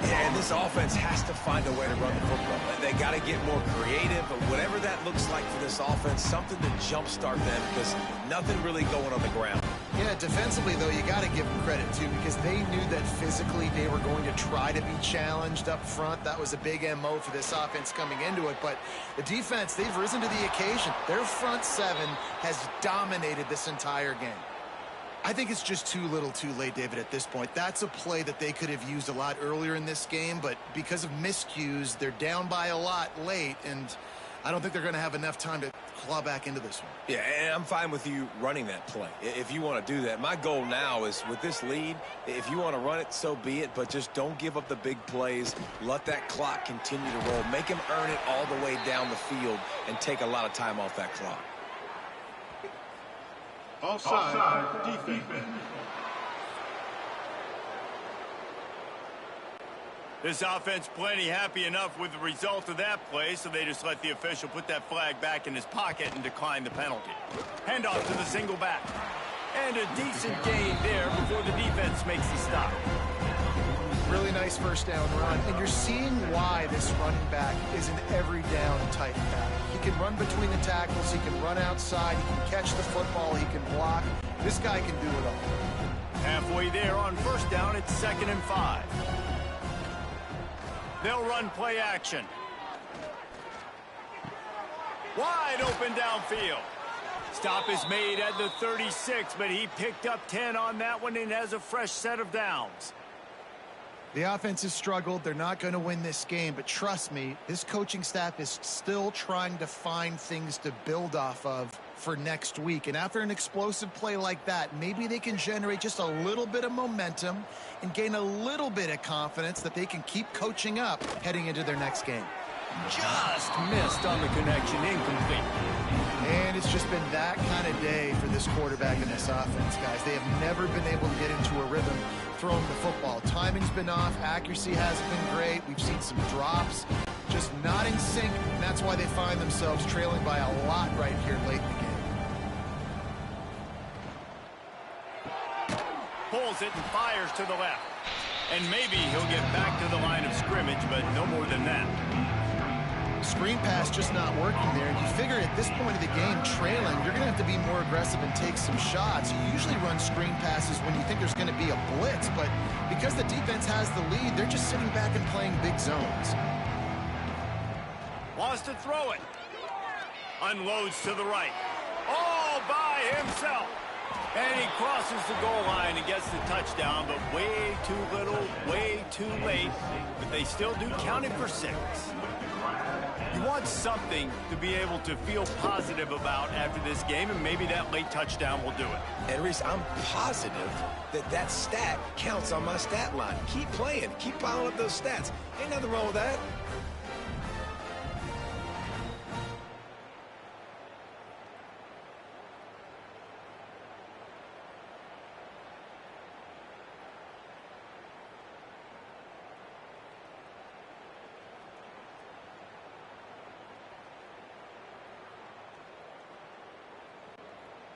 Yeah, and this offense has to find a way to run the football. They got to get more creative, but whatever that looks like for this offense, something to jumpstart them because nothing really going on the ground. Yeah, defensively, though, you got to give them credit, too, because they knew that physically they were going to try to be challenged up front. That was a big MO for this offense coming into it. But the defense, they've risen to the occasion. Their front 7 has dominated this entire game. I think it's just too little too late, David, at this point. That's a play that they could have used a lot earlier in this game, but because of miscues, they're down by a lot late, and I don't think they're going to have enough time to claw back into this one. Yeah, and I'm fine with you running that play if you want to do that. My goal now is with this lead, if you want to run it, so be it, but just don't give up the big plays. Let that clock continue to roll. Make him earn it all the way down the field and take a lot of time off that clock. Offside defense. This offense plenty happy enough with the result of that play, so they just let the official put that flag back in his pocket and decline the penalty. Handoff to the single back. And a decent gain there before the defense makes the stop. Really nice first down run, and you're seeing why this running back is an every down type back. He can run between the tackles, he can run outside, he can catch the football, he can block. This guy can do it all. Halfway there on first down, it's 2nd and 5. They'll run play action. Wide open downfield. Stop is made at the 36, but he picked up 10 on that one and has a fresh set of downs. The offense has struggled. They're not going to win this game, but trust me, this coaching staff is still trying to find things to build off of for next week. And after an explosive play like that, maybe they can generate just a little bit of momentum and gain a little bit of confidence that they can keep coaching up heading into their next game. Just missed on the connection, incomplete. And it's just been that kind of day for this quarterback and this offense, guys. They have never been able to get into a rhythm throwing the football. Timing's been off. Accuracy hasn't been great. We've seen some drops. Just not in sync, and that's why they find themselves trailing by a lot right here late in the game. Pulls it and fires to the left. And maybe he'll get back to the line of scrimmage, but no more than that. Screen pass just not working there. And you figure at this point of the game, trailing, you're going to have to be more aggressive and take some shots. You usually run screen passes when you think there's going to be a blitz, but because the defense has the lead, they're just sitting back and playing big zones. Wants to throw it. Unloads to the right. All by himself. And he crosses the goal line and gets the touchdown, but way too little, way too late. But they still do count it for 6. You want something to be able to feel positive about after this game, and maybe that late touchdown will do it. And Reese, I'm positive that that stat counts on my stat line. Keep playing. Keep piling up those stats. Ain't nothing wrong with that.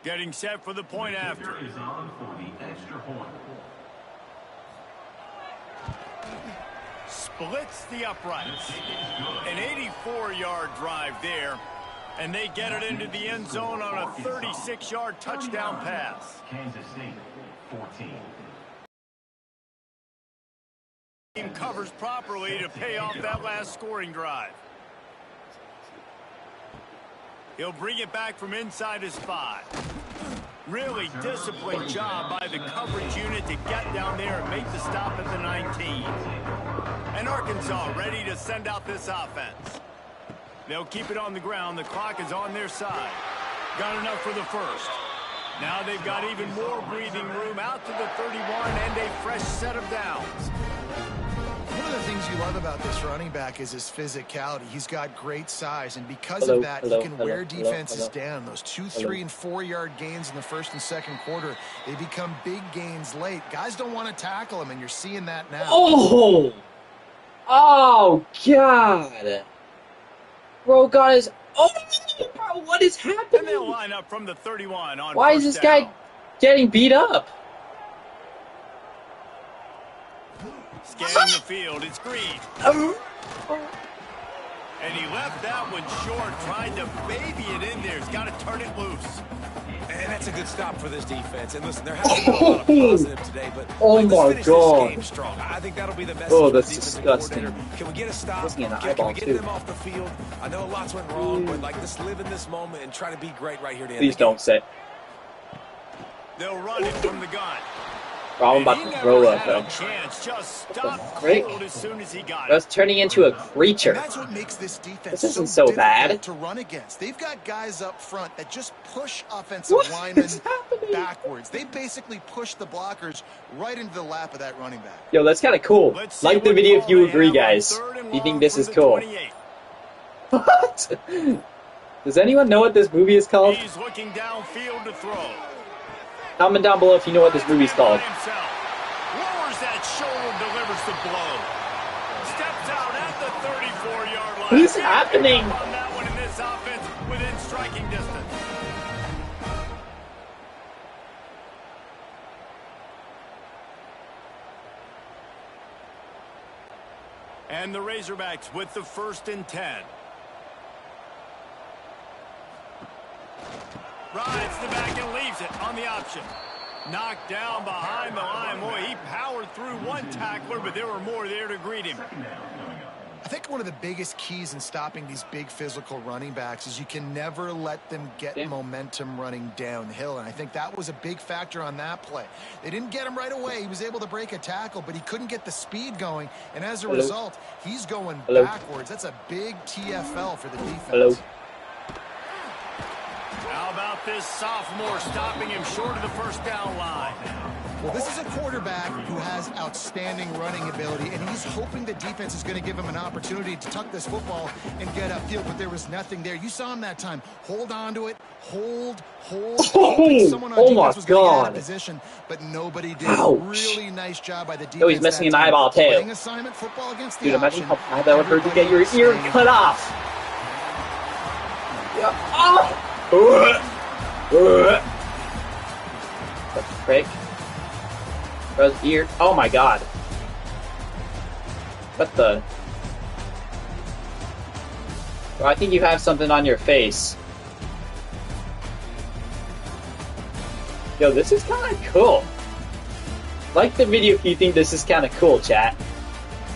Getting set for the point after. Is on for the extra point. Splits the uprights. An 84-yard drive there, and they get it into the end zone on a 36-yard touchdown pass. Kansas State, 14. Team covers properly to pay off that last scoring drive. He'll bring it back from inside his 5. Really disciplined job by the coverage unit to get down there and make the stop at the 19. And Arkansas ready to send out this offense. They'll keep it on the ground. The clock is on their side. Got enough for the first. Now they've got even more breathing room out to the 31 and a fresh set of downs. One of the things you love about this running back is his physicality. He's got great size, and because of that, he can wear defenses down. Those 2, 3, and 4 yard gains in the first and second quarter, they become big gains late. Guys don't want to tackle him, and you're seeing that now. Oh! Oh, God! Bro got his... Oh, bro, what is happening? And they'll line up from the 31 on Why is this guy getting beat up? Scanning the field, it's Green. And he left that one short, trying to baby it in there. He's got to turn it loose. And that's a good stop for this defense. And listen, there hasn't been a lot of positive today, but oh let's finish God. This game strong. I think that'll be the message. Oh, that's disgusting. Can we get a stop? Can we get them off the field? I know lots went wrong, but like, let's live in this moment and try to be great right here to end Please the game. don't say. They'll run it from the gun. Bro, I'm about to throw up. Just stop cold as soon as he got it. I was turning into a creature. And that's what makes this defense isn't so bad to run against. They've got guys up front that just push offensive linemen backwards. They basically push the blockers right into the lap of that running back. Yo, that's kind of cool. Like the video if you agree, guys. Do you think this is cool? What? Does anyone know what this movie is called? He's looking downfield to throw. Comment down below if you know what this movie's called. Lowers that shoulder, delivers the blow. Steps out at the 34-yard line. What is happening? On that one in this offense within striking distance. And the Razorbacks with the 1st and 10. Rides the back and leaves it on the option. Knocked down behind the line. Boy, he powered through one tackler, but there were more there to greet him. I think one of the biggest keys in stopping these big physical running backs is you can never let them get momentum running downhill, and I think that was a big factor on that play. They didn't get him right away. He was able to break a tackle, but he couldn't get the speed going, and as a result, he's going backwards. That's a big TFL for the defense. How about this sophomore stopping him short of the first down line? Well, this is a quarterback who has outstanding running ability, and he's hoping the defense is going to give him an opportunity to tuck this football and get upfield, but there was nothing there. You saw him that time. Hold on to it. Hold. Someone on defense was going to get out of position, but nobody did. Really nice job by the defense. Oh, he's missing an eyeball, too. Playing assignment football against the Dude, imagine how bad that would hurt to get your ear cut off. Yeah. Oh! What the frick? Bro's ear. Oh my god. What the? Bro, I think you have something on your face. Yo, this is kind of cool. Like the video if you think this is kind of cool, chat.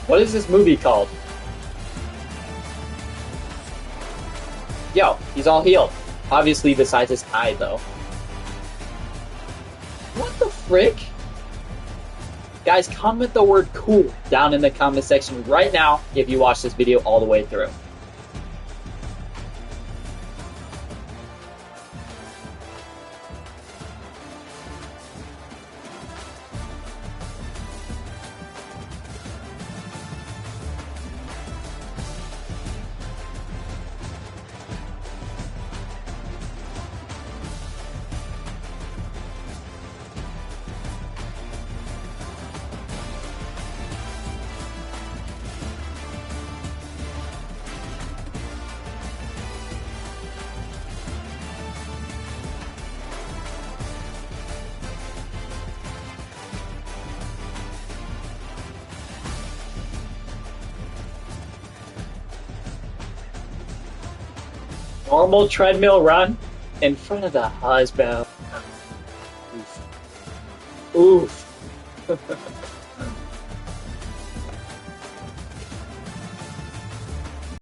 What is this movie called? Yo, he's all healed. Obviously, besides his eye, though. What the frick? Guys, comment the word cool down in the comment section right now if you watch this video all the way through. normal treadmill run in front of the husband. Oof.